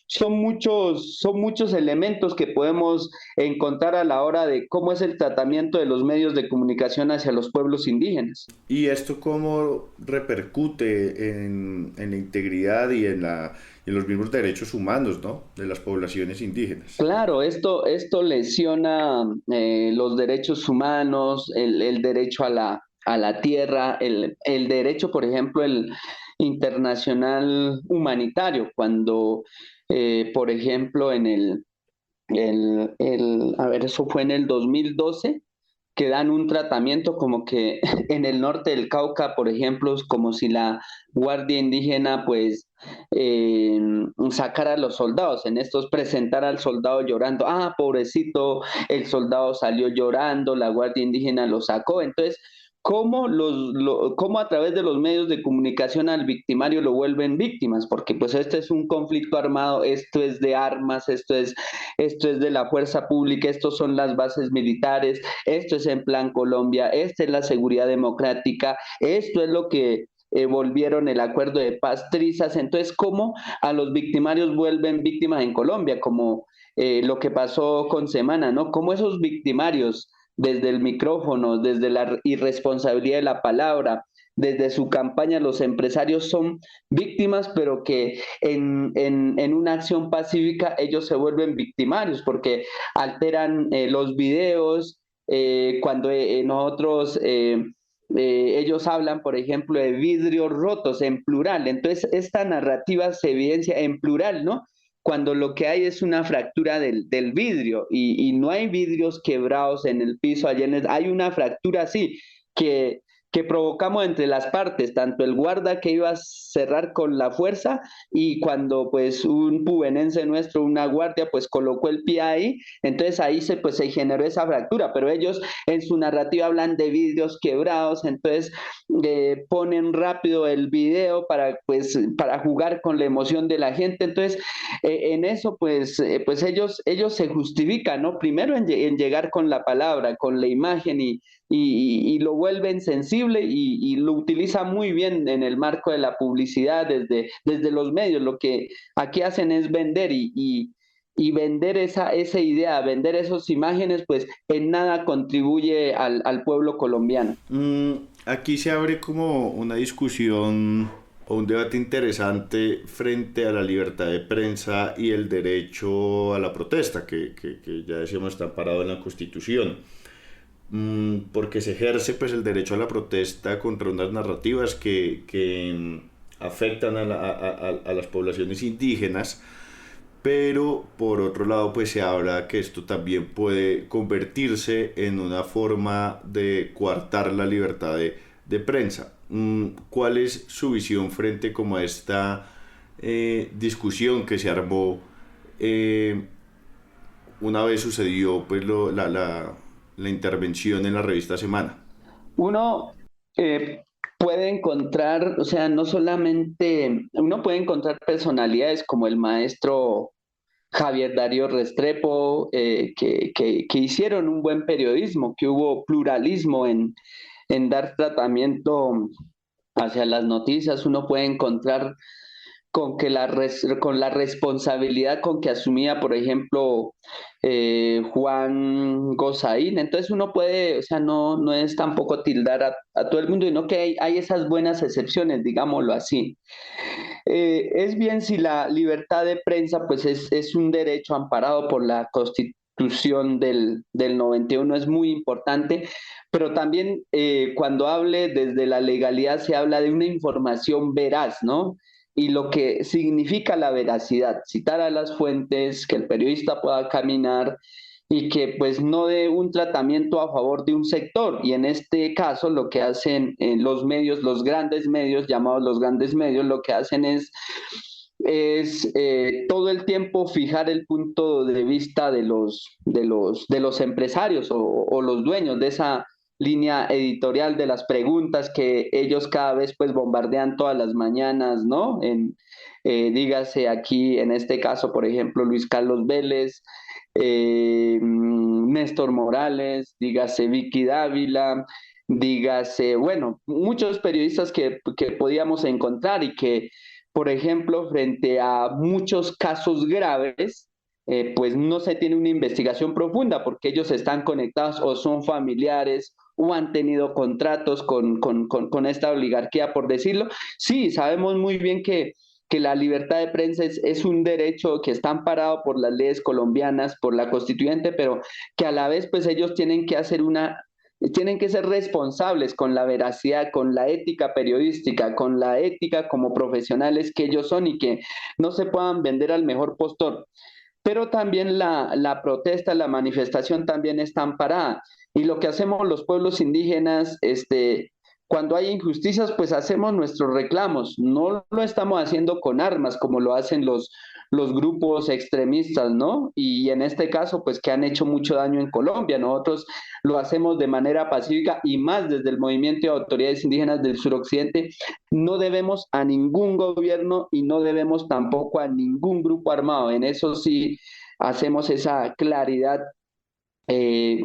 son muchos elementos que podemos encontrar a la hora de cómo es el tratamiento de los medios de comunicación hacia los pueblos indígenas. ¿Y esto cómo repercute en la integridad y en los mismos derechos humanos, ¿no? De las poblaciones indígenas? Claro, esto lesiona los derechos humanos, el derecho a la tierra, el derecho, por ejemplo, el internacional humanitario, cuando, por ejemplo, a ver, eso fue en el 2012, que dan un tratamiento como que en el norte del Cauca, por ejemplo, es como si la Guardia Indígena pues eh, sacara a los soldados, en estos presentar al soldado llorando, ah, pobrecito, el soldado salió llorando, la Guardia Indígena lo sacó, entonces cómo a través de los medios de comunicación al victimario lo vuelven víctimas, porque pues este es un conflicto armado, esto es de armas, esto es de la fuerza pública, estos son las bases militares, esto es en plan Colombia, esta es la seguridad democrática, esto es lo que volvieron el acuerdo de paz trizas, entonces cómo a los victimarios vuelven víctimas en Colombia, como lo que pasó con Semana, ¿no? Cómo esos victimarios desde el micrófono, desde la irresponsabilidad de la palabra, desde su campaña, los empresarios son víctimas, pero que en una acción pacífica ellos se vuelven victimarios porque alteran los videos, cuando nosotros... ellos hablan, por ejemplo, de vidrios rotos en plural. Entonces, esta narrativa se evidencia en plural, ¿no? Cuando lo que hay es una fractura del vidrio y no hay vidrios quebrados en el piso, hay una fractura así que, que provocamos entre las partes, tanto el guarda que iba a cerrar con la fuerza y cuando pues un pubenense nuestro, una guardia, pues colocó el pie ahí, entonces ahí pues, se generó esa fractura, pero ellos en su narrativa hablan de vidrios quebrados, entonces ponen rápido el video para jugar con la emoción de la gente, entonces en eso pues ellos se justifican, ¿no? Primero en llegar con la palabra, con la imagen y lo vuelven sensible y lo utiliza muy bien en el marco de la publicidad desde los medios. Lo que aquí hacen es vender y vender esa idea, vender esas imágenes, pues en nada contribuye al pueblo colombiano. Aquí se abre como una discusión o un debate interesante frente a la libertad de prensa y el derecho a la protesta, que ya decíamos está parado en la Constitución. Porque se ejerce pues el derecho a la protesta contra unas narrativas que afectan a las poblaciones indígenas, pero por otro lado pues se habla que esto también puede convertirse en una forma de coartar la libertad de prensa. ¿Cuál es su visión frente como a esta discusión que se armó una vez sucedió pues la intervención en la revista Semana? Uno puede encontrar, o sea, no solamente, uno puede encontrar personalidades como el maestro Javier Darío Restrepo, que hicieron un buen periodismo, que hubo pluralismo en dar tratamiento hacia las noticias. Uno puede encontrar con la responsabilidad con que asumía, por ejemplo, Juan Gozaín. Entonces uno puede, o sea, no es tampoco tildar a todo el mundo, sino que hay esas buenas excepciones, digámoslo así. Es bien si la libertad de prensa pues es un derecho amparado por la Constitución del 91, es muy importante, pero también cuando hable desde la legalidad se habla de una información veraz, ¿no? Y lo que significa la veracidad, citar a las fuentes, que el periodista pueda caminar y que pues no dé un tratamiento a favor de un sector. Y en este caso lo que hacen los medios, los grandes medios, llamados los grandes medios, lo que hacen es todo el tiempo fijar el punto de vista de los empresarios o los dueños de esa línea editorial, de las preguntas que ellos cada vez pues bombardean todas las mañanas, ¿no? Dígase aquí, en este caso, por ejemplo, Luis Carlos Vélez, Néstor Morales, dígase Vicky Dávila, dígase, bueno, muchos periodistas que podíamos encontrar y que, por ejemplo, frente a muchos casos graves, pues no se tiene una investigación profunda porque ellos están conectados o son familiares o han tenido contratos con esta oligarquía, por decirlo. Sí, sabemos muy bien que la libertad de prensa es un derecho que está amparado por las leyes colombianas, por la constituyente, pero que a la vez pues ellos tienen que ser responsables con la veracidad, con la ética periodística, con la ética como profesionales que ellos son y que no se puedan vender al mejor postor. Pero también la protesta, la manifestación también está amparada. Y lo que hacemos los pueblos indígenas, cuando hay injusticias, pues hacemos nuestros reclamos. No lo estamos haciendo con armas como lo hacen los grupos extremistas, ¿no? Y en este caso, pues que han hecho mucho daño en Colombia. Nosotros lo hacemos de manera pacífica y más desde el movimiento de autoridades indígenas del suroccidente. No debemos a ningún gobierno y no debemos tampoco a ningún grupo armado. En eso sí hacemos esa claridad eh,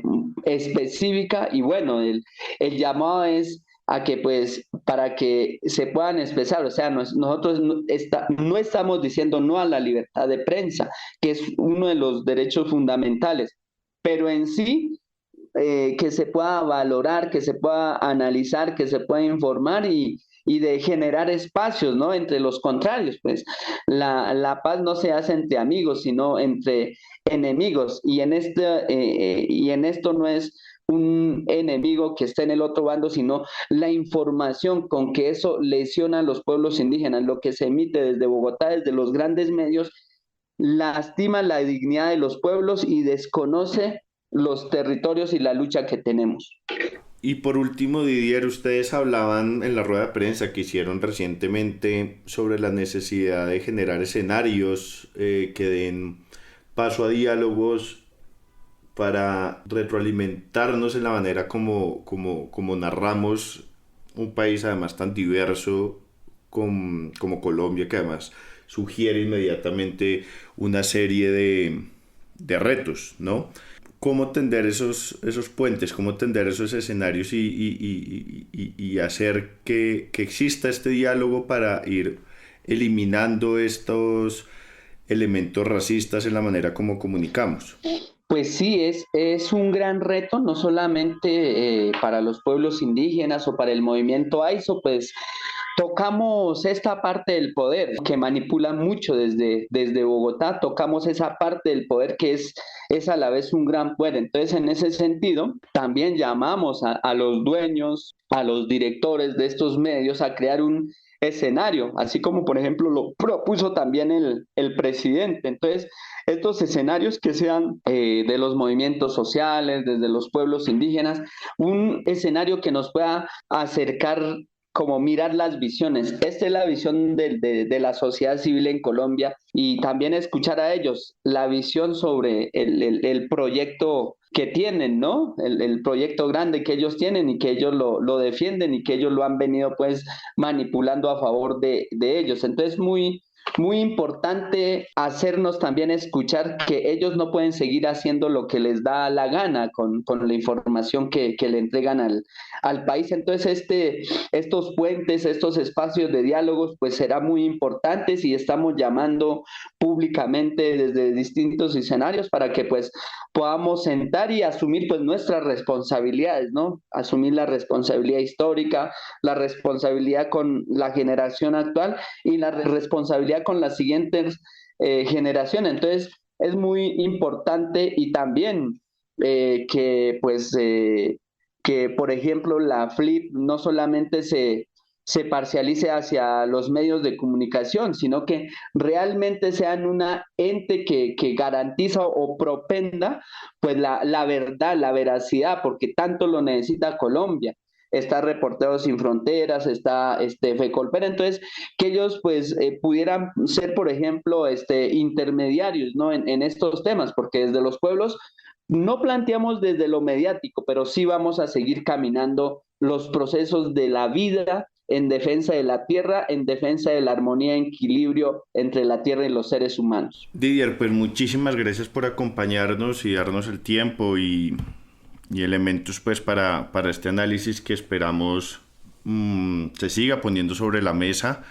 específica y bueno, el llamado es a que pues para que se puedan expresar, o sea, nosotros no estamos diciendo no a la libertad de prensa, que es uno de los derechos fundamentales, pero en sí que se pueda valorar, que se pueda analizar, que se pueda informar y de generar espacios, ¿no? Entre los contrarios, pues la paz no se hace entre amigos, sino entre enemigos, y en esto no es un enemigo que esté en el otro bando, sino la información con que eso lesiona a los pueblos indígenas, lo que se emite desde Bogotá, desde los grandes medios, lastima la dignidad de los pueblos y desconoce los territorios y la lucha que tenemos. Y por último, Didier, ustedes hablaban en la rueda de prensa que hicieron recientemente sobre la necesidad de generar escenarios que den paso a diálogos para retroalimentarnos en la manera como narramos un país además tan diverso como Colombia, que además sugiere inmediatamente una serie de retos, ¿no? ¿Cómo tender esos puentes, cómo tender esos escenarios y hacer que exista este diálogo para ir eliminando estos elementos racistas en la manera como comunicamos? Pues sí, es un gran reto, no solamente para los pueblos indígenas o para el movimiento AISO, pues tocamos esta parte del poder que manipula mucho desde Bogotá, tocamos esa parte del poder que es a la vez un gran poder. Entonces, en ese sentido, también llamamos a los dueños, a los directores de estos medios a crear un escenario, así como por ejemplo lo propuso también el presidente. Entonces, estos escenarios que sean de los movimientos sociales, desde los pueblos indígenas, un escenario que nos pueda acercar como mirar las visiones. Esta es la visión de la sociedad civil en Colombia y también escuchar a ellos la visión sobre el proyecto que tienen, ¿no? El proyecto grande que ellos tienen y que ellos lo defienden y que ellos lo han venido pues manipulando a favor de ellos. Entonces muy importante hacernos también escuchar que ellos no pueden seguir haciendo lo que les da la gana con la información que le entregan al país. Entonces, estos puentes, estos espacios de diálogos, pues serán muy importantes y estamos llamando públicamente desde distintos escenarios para que pues podamos sentar y asumir pues nuestras responsabilidades, ¿no? Asumir la responsabilidad histórica, la responsabilidad con la generación actual y la responsabilidad con las siguientes generaciones. Entonces, es muy importante y también que, por ejemplo, la FLIP no solamente se parcialice hacia los medios de comunicación, sino que realmente sean una ente que garantiza o propenda pues la verdad, la veracidad, porque tanto lo necesita Colombia. Está Reporteros Sin Fronteras, está FECOLPER, entonces que ellos pues pudieran ser, por ejemplo, intermediarios, ¿no? En estos temas, porque desde los pueblos no planteamos desde lo mediático, pero sí vamos a seguir caminando los procesos de la vida en defensa de la tierra, en defensa de la armonía y equilibrio entre la tierra y los seres humanos. Didier, pues muchísimas gracias por acompañarnos y darnos el tiempo y elementos pues para este análisis que esperamos se siga poniendo sobre la mesa,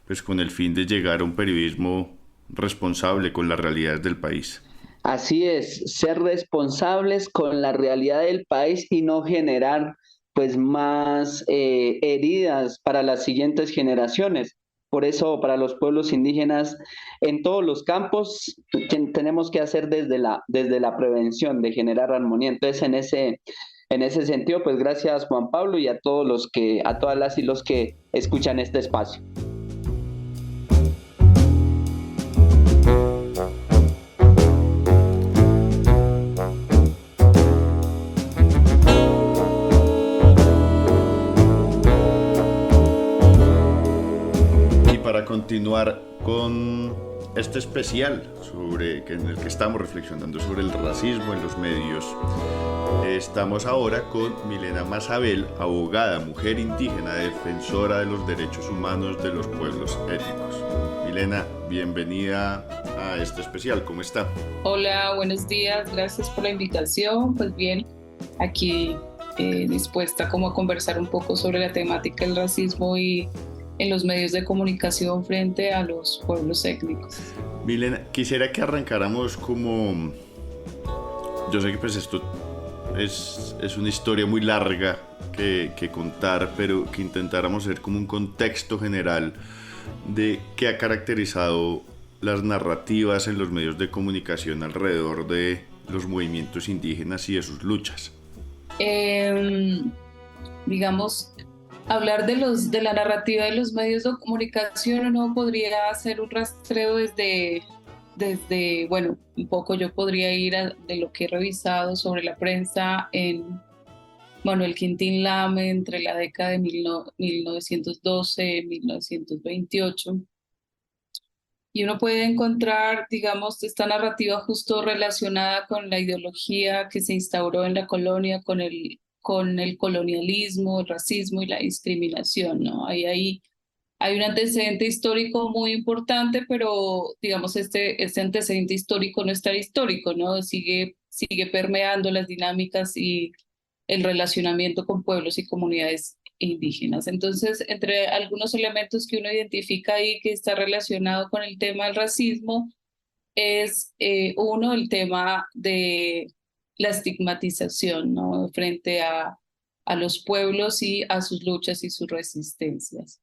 pues con el fin de llegar a un periodismo responsable con las realidades del país. Así es, ser responsables con la realidad del país y no generar pues más heridas para las siguientes generaciones. Por eso, para los pueblos indígenas, en todos los campos tenemos que hacer desde la prevención, de generar armonía. Entonces, en ese sentido, pues gracias Juan Pablo y a todas las y los que escuchan este espacio. Continuar con este especial en el que estamos reflexionando sobre el racismo en los medios. Estamos ahora con Milena Mazabel, abogada, mujer indígena, defensora de los derechos humanos de los pueblos étnicos. Milena, bienvenida a este especial, ¿cómo está? Hola, buenos días, gracias por la invitación. Pues bien, aquí dispuesta como a conversar un poco sobre la temática del racismo y en los medios de comunicación frente a los pueblos étnicos. Milena, quisiera que arrancáramos como... Yo sé que pues esto es una historia muy larga que contar, pero que intentáramos hacer como un contexto general de qué ha caracterizado las narrativas en los medios de comunicación alrededor de los movimientos indígenas y de sus luchas. Digamos, hablar de la narrativa de los medios de comunicación no podría hacer un rastreo desde, bueno, un poco yo podría ir de lo que he revisado sobre la prensa en Manuel Quintín Lame entre la década de 1912 y 1928. Y uno puede encontrar, digamos, esta narrativa justo relacionada con la ideología que se instauró en la colonia, con el colonialismo, el racismo y la discriminación, ¿no? Hay un antecedente histórico muy importante, pero digamos este antecedente histórico no es tan histórico, ¿no? Sigue permeando las dinámicas y el relacionamiento con pueblos y comunidades indígenas. Entonces, entre algunos elementos que uno identifica ahí que está relacionado con el tema del racismo es uno, el tema de la estigmatización, ¿no? Frente a los pueblos y a sus luchas y sus resistencias.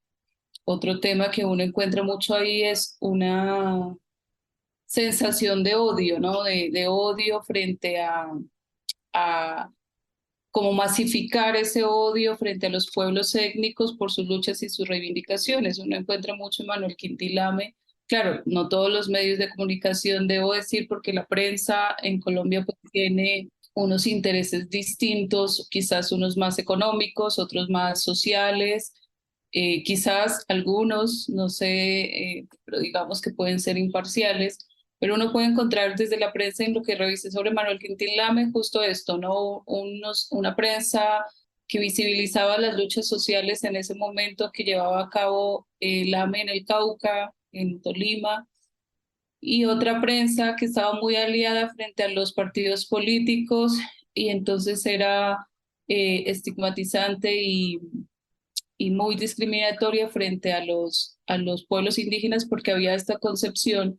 Otro tema que uno encuentra mucho ahí es una sensación de odio, ¿no? De odio frente a como masificar ese odio frente a los pueblos étnicos por sus luchas y sus reivindicaciones. Uno encuentra mucho en Manuel Quintín Lame. Claro, no todos los medios de comunicación, debo decir, porque la prensa en Colombia pues, tiene unos intereses distintos, quizás unos más económicos, otros más sociales, quizás algunos, no sé, pero digamos que pueden ser imparciales, pero uno puede encontrar desde la prensa en lo que revisé sobre Manuel Quintín Lame justo esto, ¿no? Una prensa que visibilizaba las luchas sociales en ese momento que llevaba a cabo Lame en el Cauca, en Tolima, y otra prensa que estaba muy aliada frente a los partidos políticos, y entonces era estigmatizante y muy discriminatoria frente a los pueblos indígenas, porque había esta concepción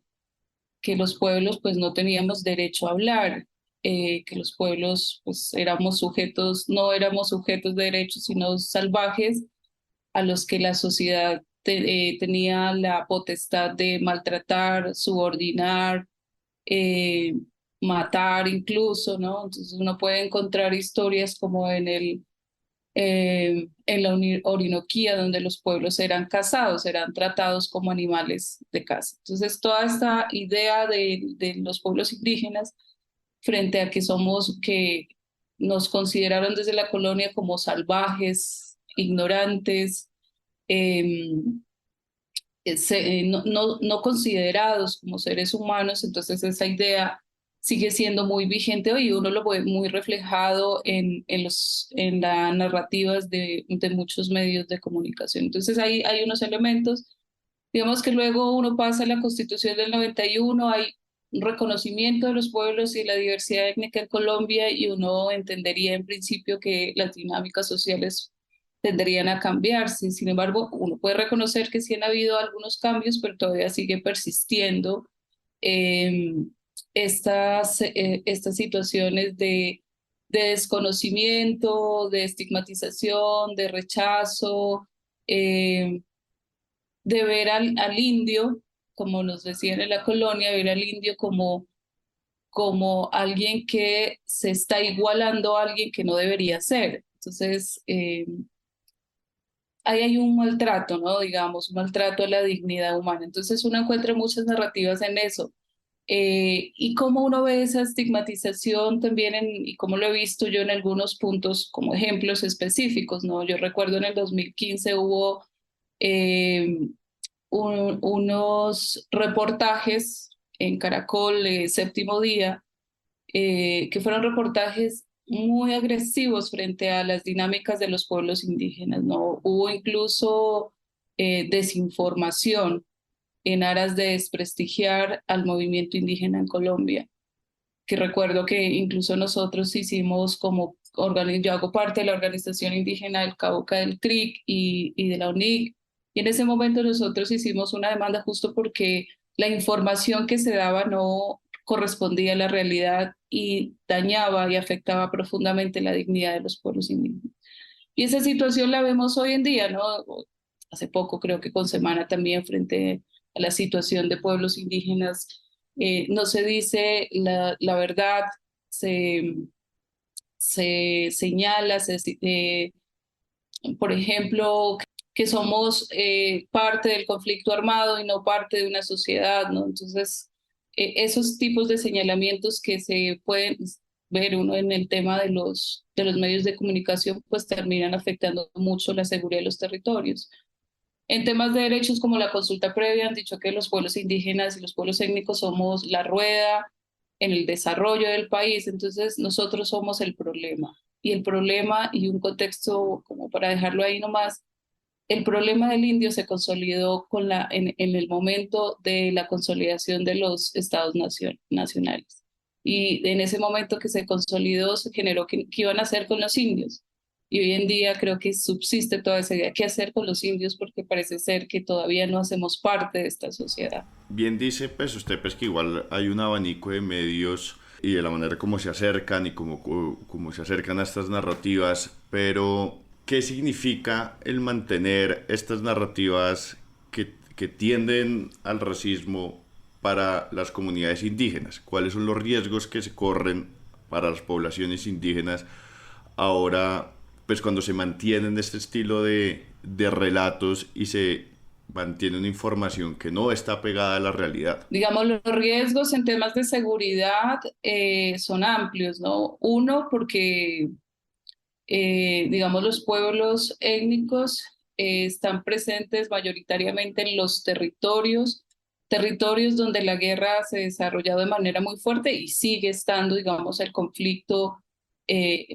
que los pueblos pues no teníamos derecho a hablar, que los pueblos pues éramos sujetos, no éramos sujetos de derechos, sino salvajes a los que la sociedad tenía la potestad de maltratar, subordinar, eh, matar incluso, ¿no? Entonces uno puede encontrar historias como en la Orinoquía, donde los pueblos eran cazados, eran tratados como animales de caza. Entonces, toda esta idea de los pueblos indígenas frente a que somos, que nos consideraron desde la colonia como salvajes, ignorantes, eh, no considerados como seres humanos, entonces esa idea sigue siendo muy vigente hoy y uno lo ve muy reflejado en las narrativas de muchos medios de comunicación. Entonces hay unos elementos, digamos que luego uno pasa a la Constitución del 91, hay un reconocimiento de los pueblos y la diversidad étnica en Colombia y uno entendería en principio que las dinámicas sociales tenderían a cambiarse. Sin embargo, uno puede reconocer que sí han habido algunos cambios, pero todavía sigue persistiendo eh, estas situaciones de desconocimiento, de estigmatización, de rechazo, eh, de ver al indio, como nos decían en la colonia, ver al indio como alguien que se está igualando a alguien que no debería ser. Entonces, ahí hay un maltrato, ¿no? Digamos, un maltrato a la dignidad humana. Entonces uno encuentra muchas narrativas en eso. Y cómo uno ve esa estigmatización también y cómo lo he visto yo en algunos puntos como ejemplos específicos, ¿no? Yo recuerdo en el 2015 hubo eh, unos reportajes en Caracol, Séptimo Día, que fueron reportajes muy agresivos frente a las dinámicas de los pueblos indígenas, ¿no? Hubo incluso desinformación en aras de desprestigiar al movimiento indígena en Colombia, que recuerdo que incluso nosotros hicimos como, yo hago parte de la organización indígena del Cauca del CRIC y de la UNIC, y en ese momento nosotros hicimos una demanda justo porque la información que se daba no correspondía a la realidad y dañaba y afectaba profundamente la dignidad de los pueblos indígenas. Y esa situación la vemos hoy en día, ¿no? Hace poco creo que con Semana también frente a la situación de pueblos indígenas, no se dice la verdad, se, se señala, por ejemplo, que somos parte del conflicto armado y no parte de una sociedad, ¿no? Entonces, esos tipos de señalamientos que se pueden ver uno en el tema de los medios de comunicación, pues terminan afectando mucho la seguridad de los territorios. En temas de derechos como la consulta previa, han dicho que los pueblos indígenas y los pueblos étnicos somos la rueda en el desarrollo del país, entonces nosotros somos el problema. Y el problema, y un contexto como para dejarlo ahí nomás, el problema del indio se consolidó en el momento de la consolidación de los estados nacionales. Y en ese momento que se consolidó, se generó qué iban a hacer con los indios. Y hoy en día creo que subsiste toda esa idea, qué hacer con los indios, porque parece ser que todavía no hacemos parte de esta sociedad. Bien dice pues usted pues que igual hay un abanico de medios y de la manera como se acercan y como se acercan a estas narrativas, pero ¿qué significa el mantener estas narrativas que tienden al racismo para las comunidades indígenas? ¿Cuáles son los riesgos que se corren para las poblaciones indígenas ahora, pues cuando se mantienen este estilo de relatos y se mantiene una información que no está pegada a la realidad? Digamos, los riesgos en temas de seguridad son amplios, ¿no? Uno, porque digamos, los pueblos étnicos están presentes mayoritariamente en los territorios donde la guerra se ha desarrollado de manera muy fuerte y sigue estando, digamos, el conflicto,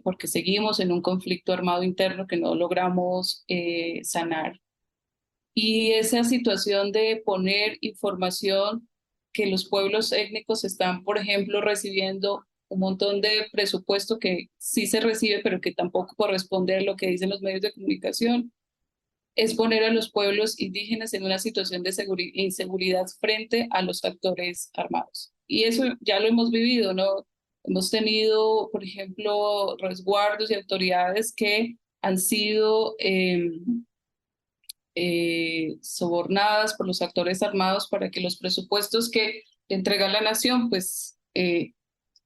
porque seguimos en un conflicto armado interno que no logramos sanar. Y esa situación de poner información que los pueblos étnicos están, por ejemplo, recibiendo un montón de presupuesto que sí se recibe, pero que tampoco corresponde a lo que dicen los medios de comunicación, es poner a los pueblos indígenas en una situación de inseguridad frente a los actores armados. Y eso ya lo hemos vivido, ¿no? Hemos tenido, por ejemplo, resguardos y autoridades que han sido sobornadas por los actores armados para que los presupuestos que entrega la nación, pues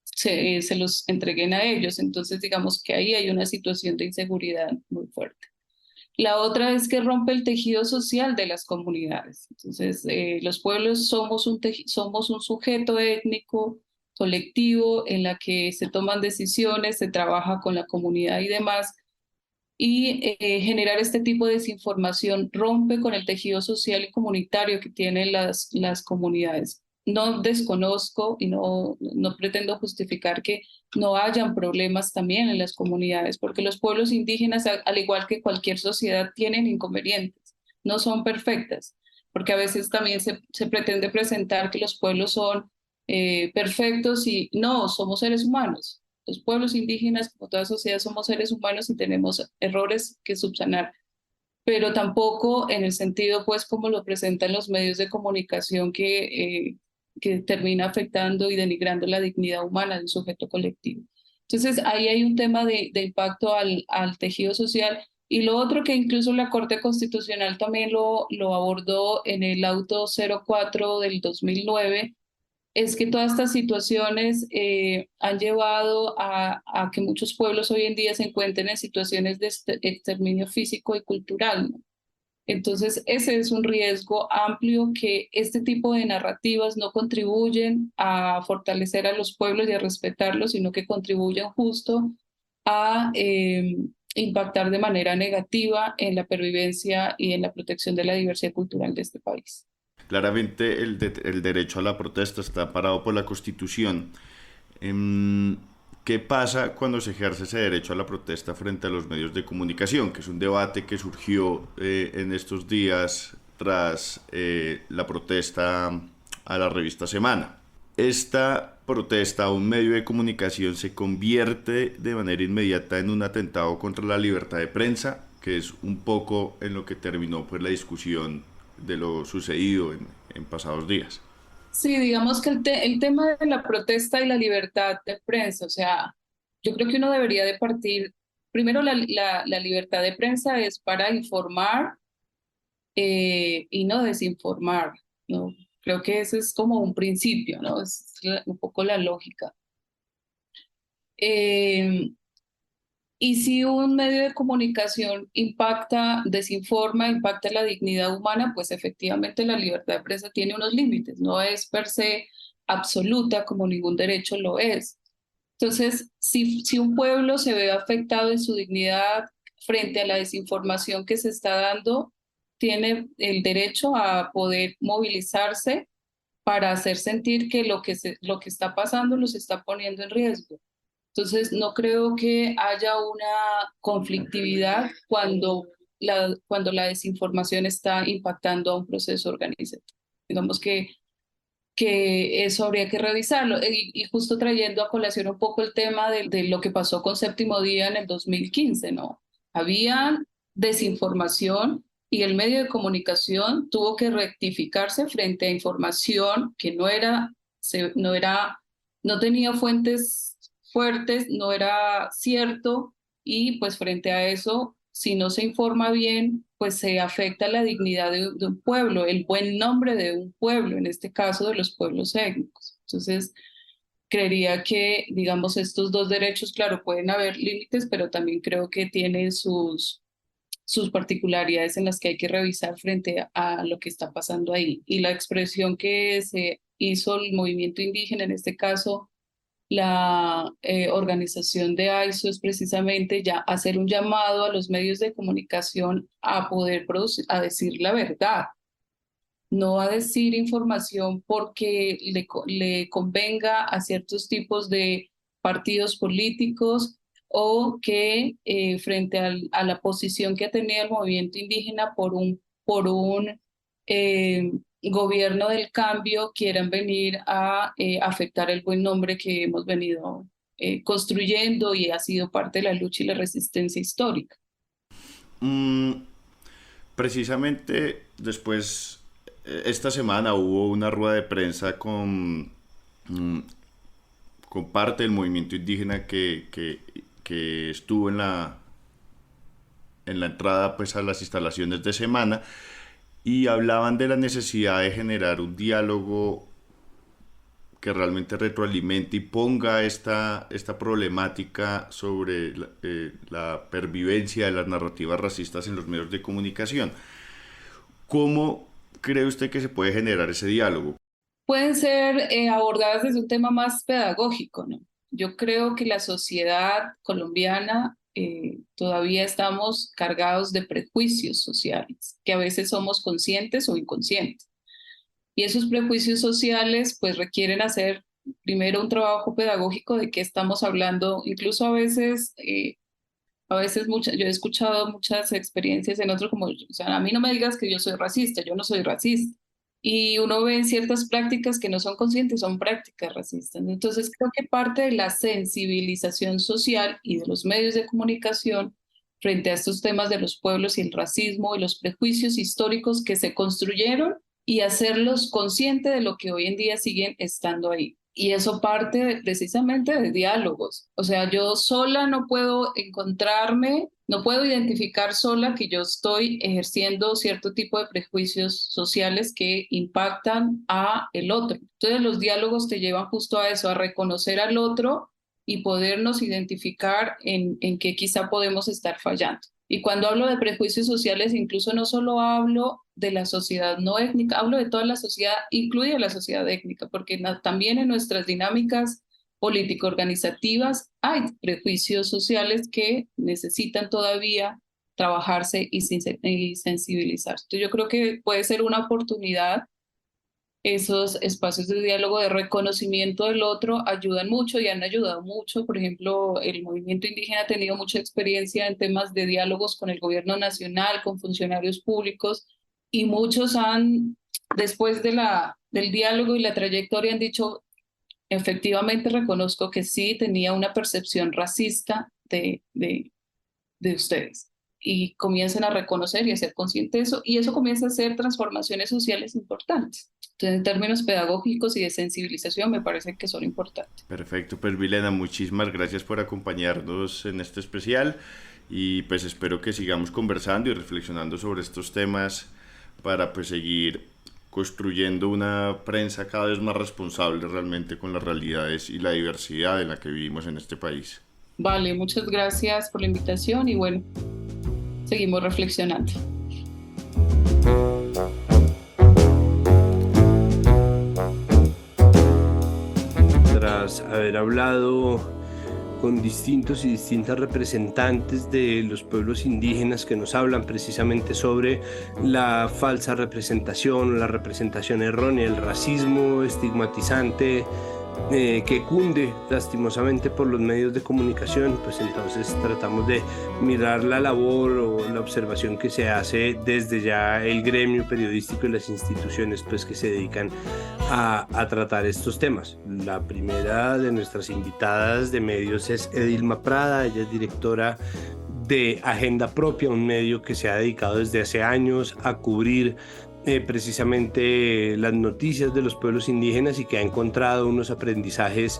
se los entreguen a ellos. Entonces, digamos que ahí hay una situación de inseguridad muy fuerte. La otra es que rompe el tejido social de las comunidades. Entonces, los pueblos somos un sujeto étnico colectivo en la que se toman decisiones, se trabaja con la comunidad y demás, y generar este tipo de desinformación rompe con el tejido social y comunitario que tienen las comunidades. No desconozco y no pretendo justificar que no hayan problemas también en las comunidades, porque los pueblos indígenas, al igual que cualquier sociedad, tienen inconvenientes, no son perfectas, porque a veces también se pretende presentar que los pueblos son perfectos y no, somos seres humanos. Los pueblos indígenas, como toda sociedad, somos seres humanos y tenemos errores que subsanar, pero tampoco en el sentido, pues, como lo presentan los medios de comunicación que termina afectando y denigrando la dignidad humana de un sujeto colectivo. Entonces, ahí hay un tema de impacto al tejido social. Y lo otro que incluso la Corte Constitucional también lo abordó en el auto 04 del 2009, es que todas estas situaciones han llevado a que muchos pueblos hoy en día se encuentren en situaciones de exterminio físico y cultural, ¿no? Entonces, ese es un riesgo amplio que este tipo de narrativas no contribuyen a fortalecer a los pueblos y a respetarlos, sino que contribuyen justo a impactar de manera negativa en la pervivencia y en la protección de la diversidad cultural de este país. Claramente el derecho a la protesta está parado por la Constitución. ¿Qué pasa cuando se ejerce ese derecho a la protesta frente a los medios de comunicación? Que es un debate que surgió en estos días tras la protesta a la revista Semana. Esta protesta a un medio de comunicación se convierte de manera inmediata en un atentado contra la libertad de prensa, que es un poco en lo que terminó pues, la discusión de lo sucedido en pasados días. Sí, digamos que el tema de la protesta y la libertad de prensa, o sea, yo creo que uno debería de partir, primero la libertad de prensa es para informar y no desinformar, ¿no? Creo que ese es como un principio, ¿no? Es un poco la lógica. Eh, Y si un medio de comunicación impacta, desinforma, impacta la dignidad humana, pues efectivamente la libertad de prensa tiene unos límites, no es per se absoluta como ningún derecho lo es. Entonces, si un pueblo se ve afectado en su dignidad frente a la desinformación que se está dando, tiene el derecho a poder movilizarse para hacer sentir que lo que está pasando los está poniendo en riesgo. Entonces, no creo que haya una conflictividad cuando la desinformación está impactando a un proceso organizativo. Digamos que eso habría que revisarlo. Y justo trayendo a colación un poco el tema de lo que pasó con Séptimo Día en el 2015, ¿no? Había desinformación y el medio de comunicación tuvo que rectificarse frente a información que no tenía fuentes fuertes, no era cierto, y pues frente a eso, si no se informa bien, pues se afecta la dignidad de un pueblo, el buen nombre de un pueblo, en este caso de los pueblos étnicos. Entonces, creería que, digamos, estos dos derechos, claro, pueden haber límites, pero también creo que tienen sus particularidades en las que hay que revisar frente a lo que está pasando ahí. Y la expresión que se hizo el movimiento indígena, en este caso, la organización de AISO, es precisamente ya hacer un llamado a los medios de comunicación a poder producir, a decir la verdad, no a decir información porque le convenga a ciertos tipos de partidos políticos o que frente a la posición que ha tenido el movimiento indígena por un por un gobierno del cambio quieran venir a afectar el buen nombre que hemos venido construyendo y ha sido parte de la lucha y la resistencia histórica. Precisamente después, esta semana hubo una rueda de prensa con parte del movimiento indígena que estuvo en la entrada pues, a las instalaciones de Semana, y hablaban de la necesidad de generar un diálogo que realmente retroalimente y ponga esta problemática sobre la pervivencia de las narrativas racistas en los medios de comunicación. ¿Cómo cree usted que se puede generar ese diálogo? Pueden ser abordadas desde un tema más pedagógico, ¿no? Yo creo que la sociedad colombiana todavía estamos cargados de prejuicios sociales, que a veces somos conscientes o inconscientes. Y esos prejuicios sociales pues requieren hacer primero un trabajo pedagógico de qué estamos hablando. Incluso a veces yo he escuchado muchas experiencias en otros como, o sea, a mí no me digas que yo soy racista, yo no soy racista. Y uno ve en ciertas prácticas que no son conscientes, son prácticas racistas. Entonces creo que parte de la sensibilización social y de los medios de comunicación frente a estos temas de los pueblos y el racismo y los prejuicios históricos que se construyeron y hacerlos conscientes de lo que hoy en día siguen estando ahí. Y eso parte precisamente de diálogos. O sea, yo sola no puedo no puedo identificar sola que yo estoy ejerciendo cierto tipo de prejuicios sociales que impactan a el otro. Entonces los diálogos te llevan justo a eso, a reconocer al otro y podernos identificar en qué quizá podemos estar fallando. Y cuando hablo de prejuicios sociales, incluso no solo hablo de la sociedad no étnica, hablo de toda la sociedad, incluida la sociedad étnica, porque también en nuestras dinámicas político-organizativas hay prejuicios sociales que necesitan todavía trabajarse y sensibilizarse. Entonces yo creo que puede ser una oportunidad. Esos espacios de diálogo, de reconocimiento del otro, ayudan mucho y han ayudado mucho. Por ejemplo, el movimiento indígena ha tenido mucha experiencia en temas de diálogos con el gobierno nacional, con funcionarios públicos, y muchos después del diálogo y la trayectoria, han dicho, efectivamente reconozco que sí tenía una percepción racista de ustedes. Y comienzan a reconocer y a ser conscientes de eso, y eso comienza a hacer transformaciones sociales importantes. Entonces, en términos pedagógicos y de sensibilización, me parece que son importantes. Perfecto, pues Vilena, muchísimas gracias por acompañarnos en este especial, y pues espero que sigamos conversando y reflexionando sobre estos temas para pues seguir construyendo una prensa cada vez más responsable realmente con las realidades y la diversidad en la que vivimos en este país. Vale, muchas gracias por la invitación y bueno, seguimos reflexionando. Tras haber hablado con distintos y distintas representantes de los pueblos indígenas que nos hablan precisamente sobre la falsa representación, la representación errónea, el racismo estigmatizante que cunde lastimosamente por los medios de comunicación, pues entonces tratamos de mirar la labor o la observación que se hace desde ya el gremio periodístico y las instituciones pues que se dedican a tratar estos temas. La primera de nuestras invitadas de medios es Edilma Prada, ella es directora de Agenda Propia, un medio que se ha dedicado desde hace años a cubrir precisamente las noticias de los pueblos indígenas y que ha encontrado unos aprendizajes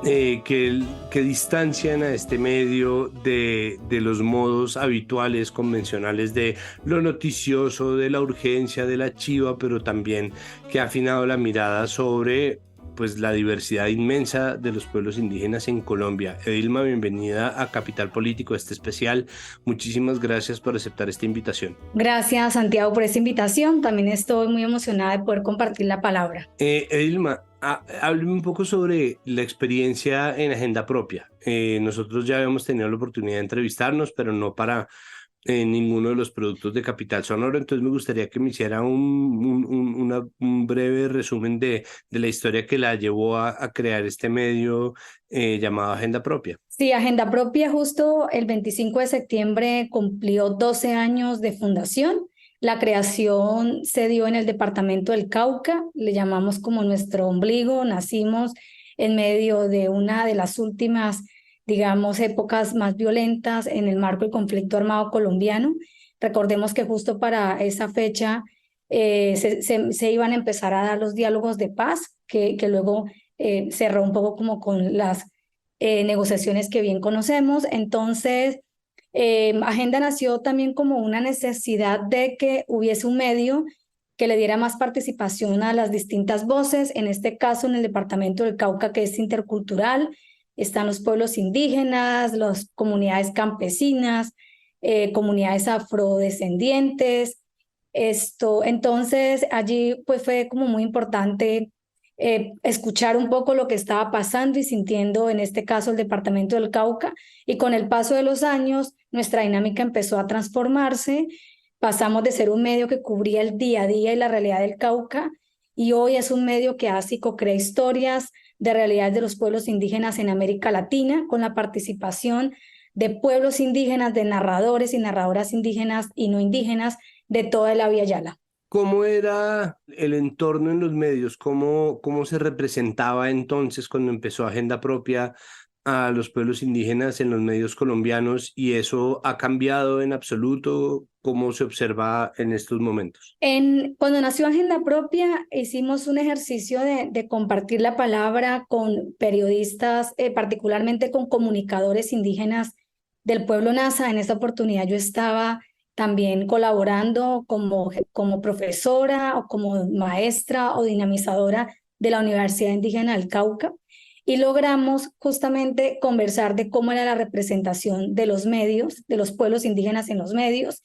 que distancian a este medio de los modos habituales, convencionales de lo noticioso, de la urgencia, de la chiva, pero también que ha afinado la mirada sobre pues la diversidad inmensa de los pueblos indígenas en Colombia. Edilma, bienvenida a Capital Político, este especial. Muchísimas gracias por aceptar esta invitación. Gracias, Santiago, por esta invitación. También estoy muy emocionada de poder compartir la palabra. Edilma, hábleme un poco sobre la experiencia en Agenda Propia. Nosotros ya habíamos tenido la oportunidad de entrevistarnos, pero no para ninguno de los productos de Capital Sonoro, entonces me gustaría que me hiciera un breve resumen de la historia que la llevó a crear este medio llamado Agenda Propia. Sí, Agenda Propia justo el 25 de septiembre cumplió 12 años de fundación La creación se dio en el departamento del Cauca, le llamamos como nuestro ombligo, nacimos en medio de una de las últimas, digamos, épocas más violentas en el marco del conflicto armado colombiano. Recordemos que justo para esa fecha se iban a empezar a dar los diálogos de paz, que luego cerró un poco como con las negociaciones que bien conocemos. Entonces, Agenda nació también como una necesidad de que hubiese un medio que le diera más participación a las distintas voces, en este caso en el departamento del Cauca, que es intercultural, están los pueblos indígenas, las comunidades campesinas, comunidades afrodescendientes. Entonces allí pues fue como muy importante escuchar un poco lo que estaba pasando y sintiendo en este caso el departamento del Cauca, y con el paso de los años nuestra dinámica empezó a transformarse, pasamos de ser un medio que cubría el día a día y la realidad del Cauca, y hoy es un medio que hace y co-crea historias de realidades de los pueblos indígenas en América Latina, con la participación de pueblos indígenas, de narradores y narradoras indígenas y no indígenas de toda la Vía Yala. ¿Cómo era el entorno en los medios? ¿Cómo se representaba entonces cuando empezó Agenda Propia a los pueblos indígenas en los medios colombianos? ¿Y eso ha cambiado en absoluto? ¿Cómo se observa en estos momentos? Cuando nació Agenda Propia, hicimos un ejercicio de compartir la palabra con periodistas, particularmente con comunicadores indígenas del pueblo Nasa. En esta oportunidad yo estaba también colaborando como profesora o como maestra o dinamizadora de la Universidad Indígena del Cauca, y logramos justamente conversar de cómo era la representación de los medios, de los pueblos indígenas en los medios,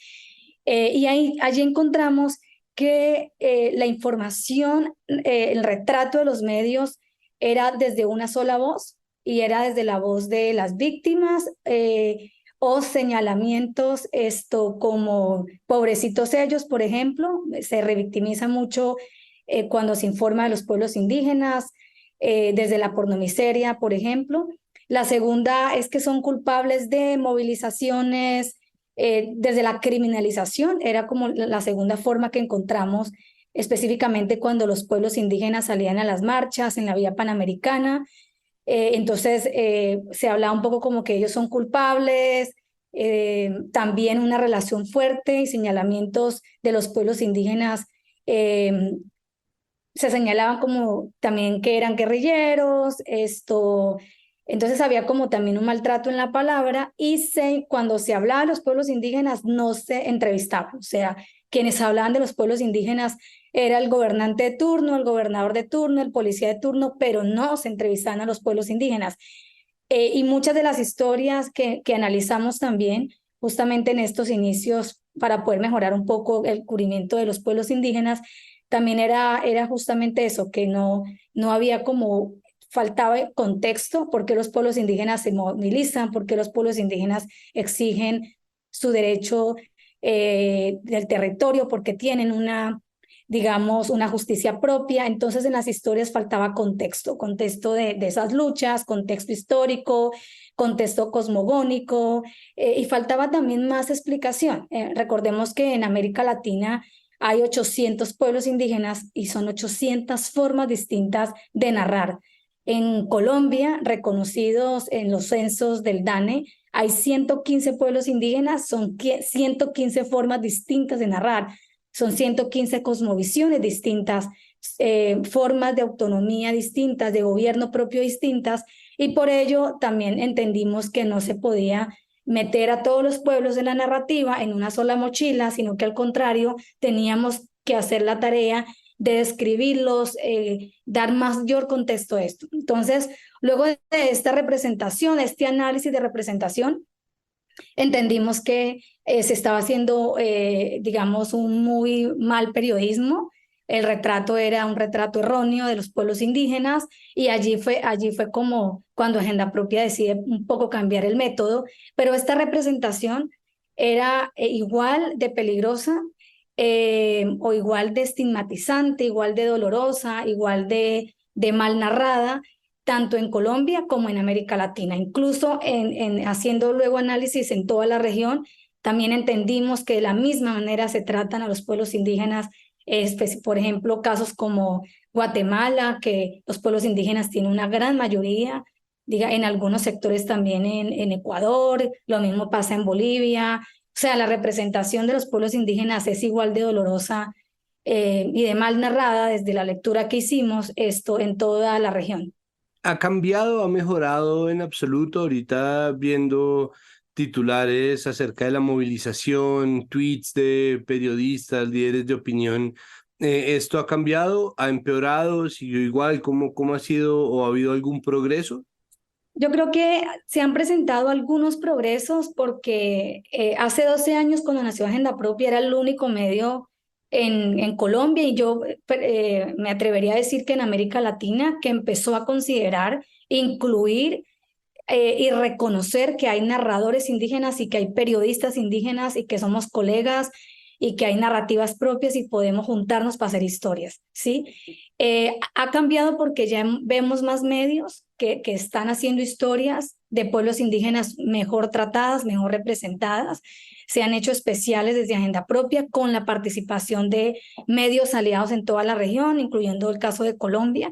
y allí encontramos que la información, el retrato de los medios era desde una sola voz, y era desde la voz de las víctimas, o señalamientos, como pobrecitos ellos, por ejemplo, se revictimiza mucho cuando se informa de los pueblos indígenas, desde la pornomiseria, por ejemplo. La segunda es que son culpables de movilizaciones, desde la criminalización, era como la segunda forma que encontramos, específicamente cuando los pueblos indígenas salían a las marchas en la vía panamericana. Entonces se hablaba un poco como que ellos son culpables, también una relación fuerte y señalamientos de los pueblos indígenas, se señalaban como también que eran guerrilleros, entonces había como también un maltrato en la palabra, y cuando se hablaba de los pueblos indígenas no se entrevistaban, o sea, quienes hablaban de los pueblos indígenas era el gobernante de turno, el gobernador de turno, el policía de turno, pero no se entrevistaban a los pueblos indígenas. Y muchas de las historias que analizamos también justamente en estos inicios para poder mejorar un poco el cubrimiento de los pueblos indígenas, también era justamente eso, que no había como, faltaba contexto, por qué los pueblos indígenas se movilizan, por qué los pueblos indígenas exigen su derecho del territorio, porque tienen digamos, una justicia propia. Entonces en las historias faltaba contexto de esas luchas, contexto histórico, contexto cosmogónico, y faltaba también más explicación. Recordemos que en América Latina hay 800 pueblos indígenas y son 800 formas distintas de narrar. En Colombia, reconocidos en los censos del DANE, hay 115 pueblos indígenas, son 115 formas distintas de narrar, son 115 cosmovisiones distintas, formas de autonomía distintas, de gobierno propio distintas, y por ello también entendimos que no se podía meter a todos los pueblos de la narrativa en una sola mochila, sino que al contrario teníamos que hacer la tarea de describirlos, dar mayor contexto a esto. Entonces, luego de esta representación, este análisis de representación, entendimos que se estaba haciendo, digamos, un muy mal periodismo. El retrato era un retrato erróneo de los pueblos indígenas, y allí fue como cuando Agenda Propia decide un poco cambiar el método, pero esta representación era igual de peligrosa, o igual de estigmatizante, igual de dolorosa, igual de mal narrada, tanto en Colombia como en América Latina. Incluso haciendo luego análisis en toda la región, También entendimos que de la misma manera se tratan a los pueblos indígenas, por ejemplo, casos como Guatemala, que los pueblos indígenas tienen una gran mayoría, en algunos sectores también en Ecuador, lo mismo pasa en Bolivia. O sea, la representación de los pueblos indígenas es igual de dolorosa y de mal narrada desde la lectura que hicimos esto en toda la región. ¿Ha cambiado, ha mejorado en absoluto? Ahorita viendo titulares acerca de la movilización, tweets de periodistas, líderes de opinión, ¿esto ha cambiado, ha empeorado, siguió igual? ¿Cómo ha sido o ha habido algún progreso? Yo creo que se han presentado algunos progresos porque hace 12 años cuando nació Agenda Propia era el único medio en Colombia y yo me atrevería a decir que en América Latina que empezó a considerar incluir y reconocer que hay narradores indígenas y que hay periodistas indígenas y que somos colegas y que hay narrativas propias y podemos juntarnos para hacer historias, ¿sí? Ha cambiado porque ya vemos más medios que están haciendo historias de pueblos indígenas mejor tratadas, mejor representadas. Se han hecho especiales desde Agenda Propia con la participación de medios aliados en toda la región, incluyendo el caso de Colombia.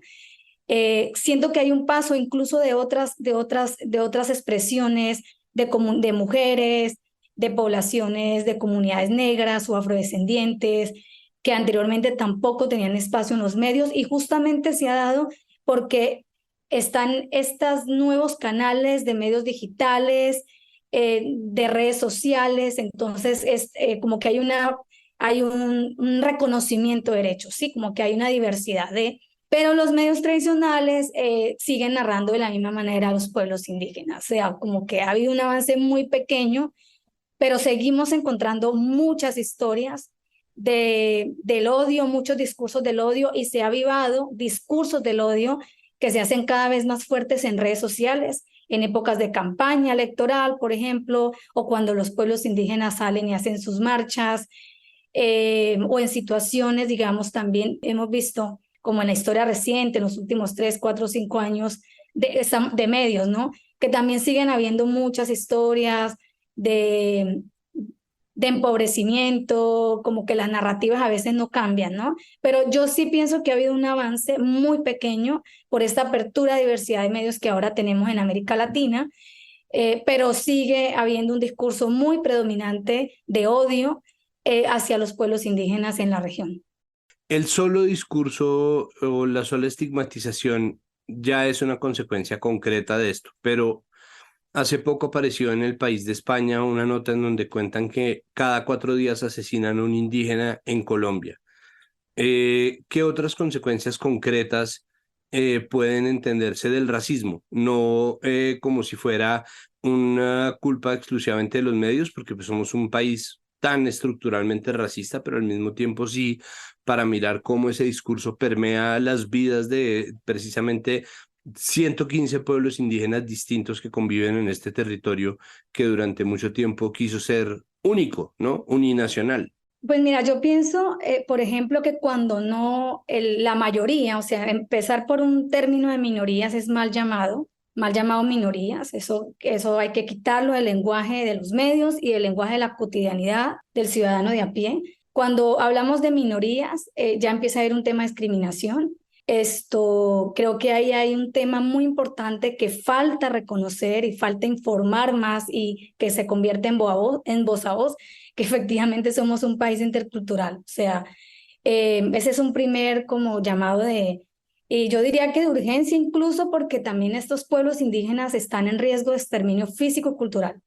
Siento que hay un paso incluso de otras expresiones de mujeres, de poblaciones, de comunidades negras o afrodescendientes, que anteriormente tampoco tenían espacio en los medios y justamente se ha dado porque están estos nuevos canales de medios digitales, de redes sociales, entonces es como que hay un reconocimiento de derechos, ¿sí? Como que hay una diversidad pero los medios tradicionales siguen narrando de la misma manera a los pueblos indígenas, o sea, como que ha habido un avance muy pequeño, pero seguimos encontrando muchas historias del odio, muchos discursos del odio y se ha avivado discursos del odio que se hacen cada vez más fuertes en redes sociales, en épocas de campaña electoral, por ejemplo, o cuando los pueblos indígenas salen y hacen sus marchas, o en situaciones, digamos, también hemos visto como en la historia reciente, en los últimos 3, 4, 5 años de medios, ¿no? Que también siguen habiendo muchas historias de empobrecimiento, como que las narrativas a veces no cambian, ¿no? Pero yo sí pienso que ha habido un avance muy pequeño por esta apertura de diversidad de medios que ahora tenemos en América Latina, pero sigue habiendo un discurso muy predominante de odio hacia los pueblos indígenas en la región. El solo discurso o la sola estigmatización ya es una consecuencia concreta de esto, pero hace poco apareció en El País de España una nota en donde cuentan que cada 4 días asesinan a un indígena en Colombia. ¿Qué otras consecuencias concretas pueden entenderse del racismo? No como si fuera una culpa exclusivamente de los medios, porque pues, somos un país tan estructuralmente racista, pero al mismo tiempo sí, para mirar cómo ese discurso permea las vidas de precisamente 115 pueblos indígenas distintos que conviven en este territorio que durante mucho tiempo quiso ser único, ¿no? Uninacional. Pues mira, yo pienso, por ejemplo, que cuando no, la mayoría, o sea, empezar por un término de minorías es mal llamado minorías, eso hay que quitarlo del lenguaje de los medios y del lenguaje de la cotidianidad del ciudadano de a pie. Cuando hablamos de minorías, ya empieza a haber un tema de discriminación. Creo que ahí hay un tema muy importante que falta reconocer y falta informar más y que se convierte en voz a voz, que efectivamente somos un país intercultural. O sea, ese es un primer como llamado y yo diría que de urgencia incluso porque también estos pueblos indígenas están en riesgo de exterminio físico-cultural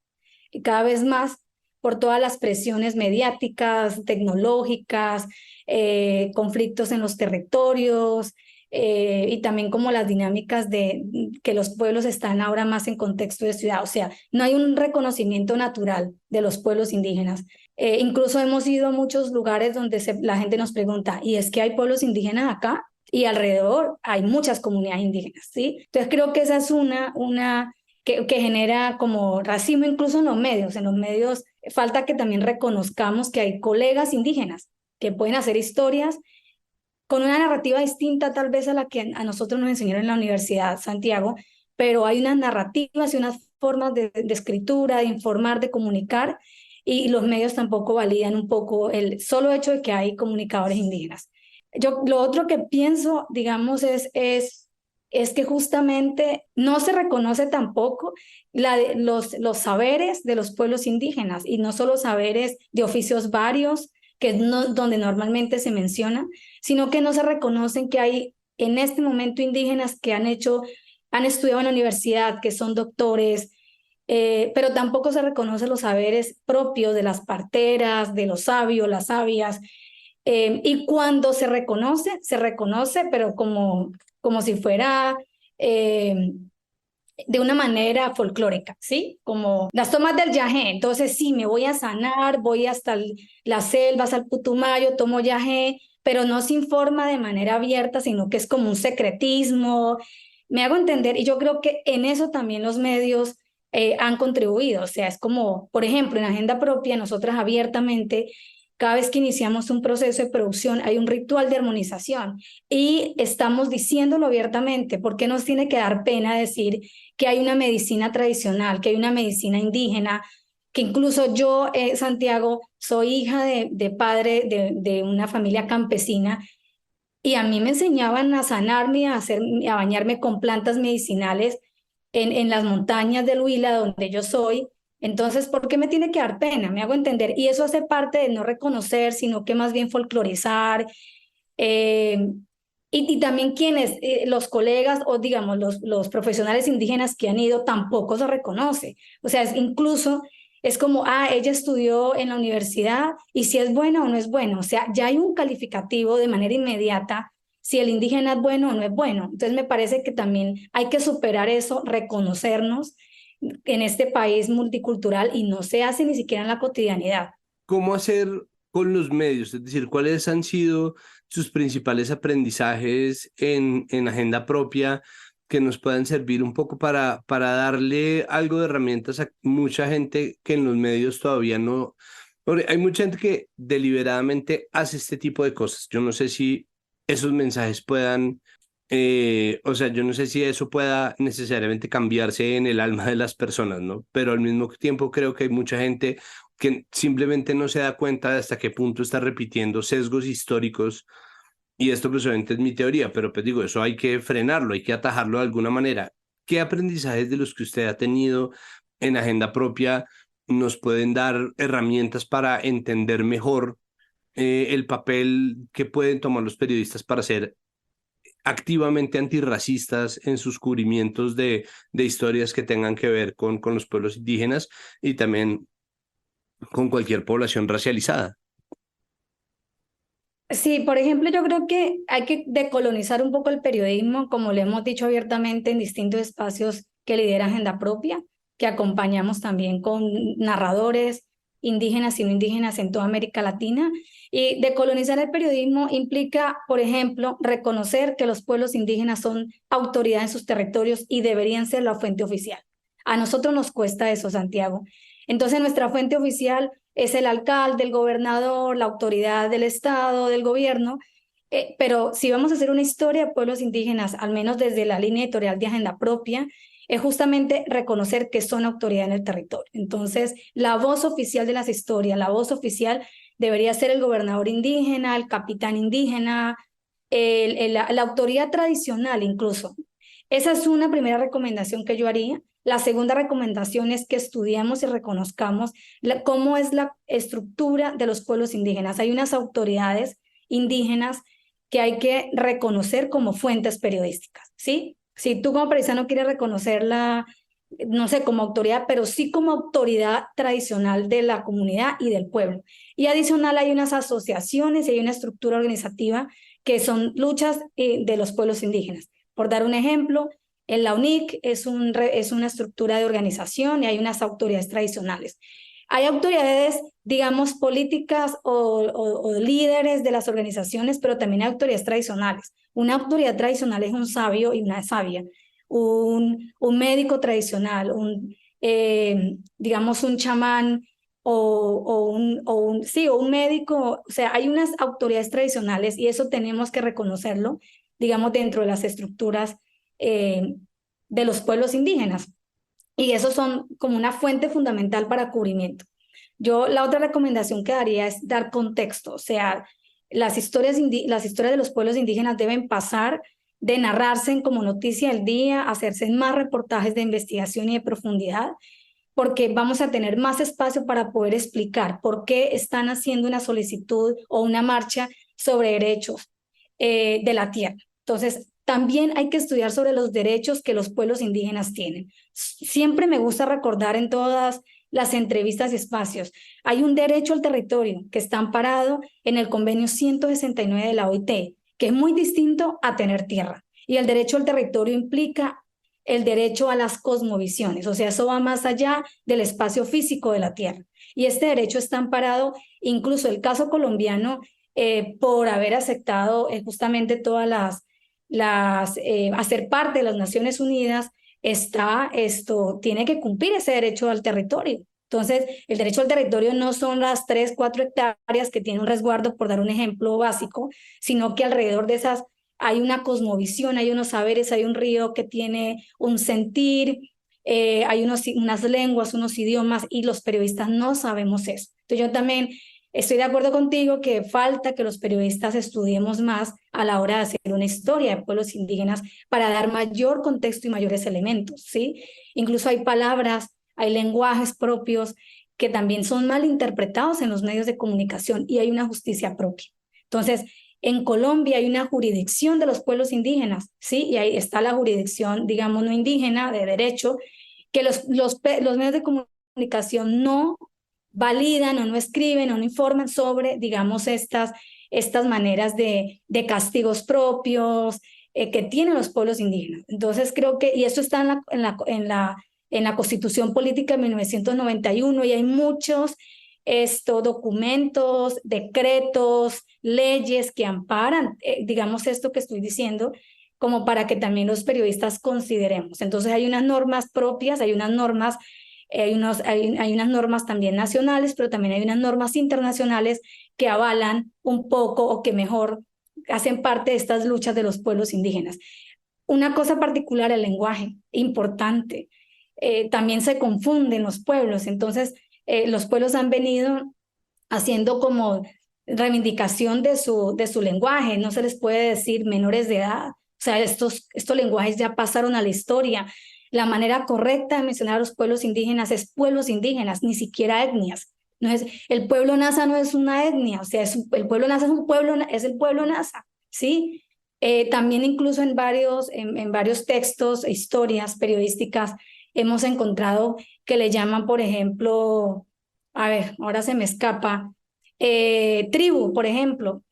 y cada vez más por todas las presiones mediáticas, tecnológicas, conflictos en los territorios, y también como las dinámicas de que los pueblos están ahora más en contexto de ciudad. O sea, no hay un reconocimiento natural de los pueblos indígenas. Incluso hemos ido a muchos lugares donde la gente nos pregunta, ¿y es que hay pueblos indígenas acá? Y alrededor hay muchas comunidades indígenas, ¿sí? Entonces creo que esa es una que genera como racismo incluso en los medios. En los medios falta que también reconozcamos que hay colegas indígenas que pueden hacer historias con una narrativa distinta tal vez a la que a nosotros nos enseñaron en la Universidad Santiago, pero hay unas narrativas y unas formas de escritura, de informar, de comunicar, y los medios tampoco validan un poco el solo hecho de que hay comunicadores indígenas. Yo lo otro que pienso, digamos, es que justamente no se reconoce tampoco los saberes de los pueblos indígenas, y no solo saberes de oficios varios, que es donde normalmente se menciona, sino que no se reconocen que hay en este momento indígenas que han estudiado en la universidad, que son doctores, pero tampoco se reconocen los saberes propios de las parteras, de los sabios, las sabias, y cuando se reconoce, pero como si fuera de una manera folclórica, ¿sí? Como las tomas del yagé. Entonces, sí, me voy a sanar, voy hasta las selvas, al Putumayo, tomo yagé, pero no se informa de manera abierta, sino que es como un secretismo. Me hago entender, y yo creo que en eso también los medios han contribuido. O sea, es como, por ejemplo, en Agenda Propia, nosotras abiertamente, cada vez que iniciamos un proceso de producción, hay un ritual de armonización y estamos diciéndolo abiertamente, porque nos tiene que dar pena decir que hay una medicina tradicional, que hay una medicina indígena, que incluso yo, Santiago, soy hija de padre de una familia campesina, y a mí me enseñaban a sanarme, a bañarme con plantas medicinales en las montañas del Huila, donde yo soy. Entonces, ¿por qué me tiene que dar pena? Me hago entender. Y eso hace parte de no reconocer, sino que más bien folclorizar. eh, y también quienes, los colegas o digamos los profesionales indígenas que han ido, tampoco se reconoce. O sea, incluso es como, ella estudió en la universidad y si es buena o no es bueno. O sea, ya hay un calificativo de manera inmediata si el indígena es bueno o no es bueno. Entonces me parece que también hay que superar eso, reconocernos en este país multicultural, y no se hace ni siquiera en la cotidianidad. ¿Cómo hacer con los medios? Es decir, ¿cuáles han sido sus principales aprendizajes en Agenda Propia que nos puedan servir un poco para darle algo de herramientas a mucha gente que en los medios todavía no? Porque hay mucha gente que deliberadamente hace este tipo de cosas. Yo no sé si esos mensajes puedan, o sea, yo no sé si eso pueda necesariamente cambiarse en el alma de las personas, ¿no? Pero al mismo tiempo creo que hay mucha gente que simplemente no se da cuenta de hasta qué punto está repitiendo sesgos históricos, y esto pues obviamente es mi teoría, pero pues digo, eso hay que frenarlo, hay que atajarlo de alguna manera. ¿Qué aprendizajes de los que usted ha tenido en Agenda Propia nos pueden dar herramientas para entender mejor el papel que pueden tomar los periodistas para ser activamente antirracistas en sus cubrimientos de historias que tengan que ver con los pueblos indígenas y también con cualquier población racializada? Sí, por ejemplo, yo creo que hay que decolonizar un poco el periodismo, como le hemos dicho abiertamente en distintos espacios que lidera Agenda Propia, que acompañamos también con narradores indígenas y no indígenas en toda América Latina. Y decolonizar el periodismo implica, por ejemplo, reconocer que los pueblos indígenas son autoridad en sus territorios y deberían ser la fuente oficial. A nosotros nos cuesta eso, Santiago. Entonces, nuestra fuente oficial es el alcalde, el gobernador, la autoridad del Estado, del gobierno, pero si vamos a hacer una historia de pueblos indígenas, al menos desde la línea editorial de Agenda Propia, es justamente reconocer que son autoridad en el territorio. Entonces, la voz oficial de las historias, la voz oficial debería ser el gobernador indígena, el capitán indígena, la autoridad tradicional incluso. Esa es una primera recomendación que yo haría. La segunda recomendación es que estudiemos y reconozcamos cómo es la estructura de los pueblos indígenas. Hay unas autoridades indígenas que hay que reconocer como fuentes periodísticas, ¿sí? Si tú como periodista no quieres reconocerla, no sé, como autoridad, pero sí como autoridad tradicional de la comunidad y del pueblo. Y adicional hay unas asociaciones y hay una estructura organizativa que son luchas de los pueblos indígenas. Por dar un ejemplo, en la UNIC es una estructura de organización y hay unas autoridades tradicionales. Hay autoridades, digamos, políticas o líderes de las organizaciones, pero también hay autoridades tradicionales. Una autoridad tradicional es un sabio y una sabia, un médico tradicional, digamos, un chamán o un médico. O sea, hay unas autoridades tradicionales y eso tenemos que reconocerlo, digamos, dentro de las estructuras de los pueblos indígenas. Y esos son como una fuente fundamental para cubrimiento. Yo la otra recomendación que daría es dar contexto, o sea, las historias de los pueblos indígenas deben pasar de narrarse como noticia del día, hacerse más reportajes de investigación y de profundidad, porque vamos a tener más espacio para poder explicar por qué están haciendo una solicitud o una marcha sobre derechos de la tierra. Entonces, también hay que estudiar sobre los derechos que los pueblos indígenas tienen. Siempre me gusta recordar en todas las entrevistas y espacios, hay un derecho al territorio que está amparado en el convenio 169 de la OIT, que es muy distinto a tener tierra. Y el derecho al territorio implica el derecho a las cosmovisiones, o sea, eso va más allá del espacio físico de la tierra. Y este derecho está amparado, incluso el caso colombiano, por haber aceptado justamente todas hacer parte de las Naciones Unidas, tiene que cumplir ese derecho al territorio. Entonces, el derecho al territorio no son las 3, 4 hectáreas que tiene un resguardo, por dar un ejemplo básico, sino que alrededor de esas hay una cosmovisión, hay unos saberes, hay un río que tiene un sentir, hay unas lenguas, unos idiomas, y los periodistas no sabemos eso. Entonces yo también estoy de acuerdo contigo que falta que los periodistas estudiemos más a la hora de hacer una historia de pueblos indígenas para dar mayor contexto y mayores elementos, ¿sí? Incluso hay palabras, hay lenguajes propios que también son mal interpretados en los medios de comunicación y hay una justicia propia. Entonces, en Colombia hay una jurisdicción de los pueblos indígenas, ¿sí? Y ahí está la jurisdicción, digamos, no indígena, de derecho, que los medios de comunicación no validan o no escriben o no informan sobre, digamos, estas maneras de castigos propios que tienen los pueblos indígenas. Entonces creo que, y eso está en la Constitución Política de 1991, y hay muchos documentos, decretos, leyes que amparan, digamos, esto que estoy diciendo, como para que también los periodistas consideremos. Entonces hay unas normas propias, hay unas normas también nacionales, pero también hay unas normas internacionales que avalan un poco o que mejor hacen parte de estas luchas de los pueblos indígenas. Una cosa particular, el lenguaje, importante. También se confunden los pueblos, entonces los pueblos han venido haciendo como reivindicación de su lenguaje, no se les puede decir menores de edad, o sea, estos lenguajes ya pasaron a la historia. La manera correcta de mencionar a los pueblos indígenas es pueblos indígenas, ni siquiera etnias. No es, el pueblo nasa no es una etnia, o sea, el pueblo nasa es un pueblo, es el pueblo nasa, ¿sí? También incluso en varios textos e historias periodísticas hemos encontrado que le llaman, por ejemplo, a ver, ahora se me escapa, tribu, por ejemplo.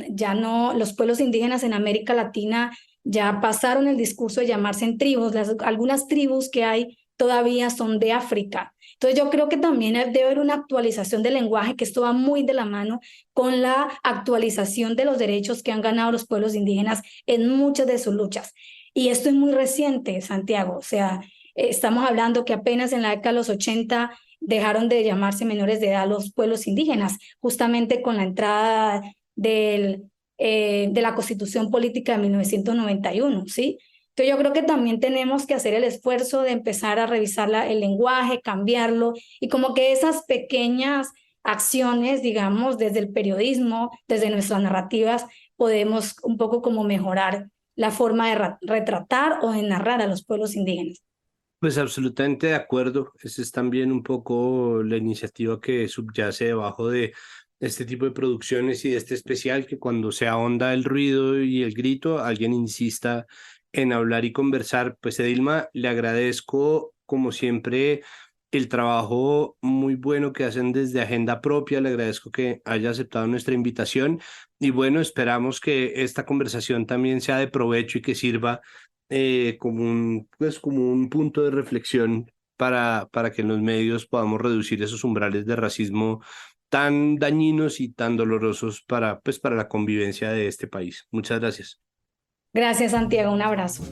Ya no, los pueblos indígenas en América Latina ya pasaron el discurso de llamarse en tribus. Algunas tribus que hay todavía son de África. Entonces yo creo que también debe haber una actualización del lenguaje, que esto va muy de la mano con la actualización de los derechos que han ganado los pueblos indígenas en muchas de sus luchas. Y esto es muy reciente, Santiago, o sea, estamos hablando que apenas en la década de los 80 dejaron de llamarse menores de edad los pueblos indígenas, justamente con la entrada de la Constitución Política de 1991, ¿sí? Entonces yo creo que también tenemos que hacer el esfuerzo de empezar a revisar el lenguaje, cambiarlo, y como que esas pequeñas acciones, digamos, desde el periodismo, desde nuestras narrativas, podemos un poco como mejorar la forma de retratar o de narrar a los pueblos indígenas. Pues absolutamente de acuerdo. Esa es también un poco la iniciativa que subyace debajo de este tipo de producciones y de este especial, que cuando se ahonda el ruido y el grito, alguien insista en hablar y conversar. Pues Edilma, le agradezco como siempre el trabajo muy bueno que hacen desde Agenda Propia, le agradezco que haya aceptado nuestra invitación y bueno, esperamos que esta conversación también sea de provecho y que sirva como un punto de reflexión para que en los medios podamos reducir esos umbrales de racismo tan dañinos y tan dolorosos para la convivencia de este país. Muchas gracias. Gracias, Santiago. Un abrazo.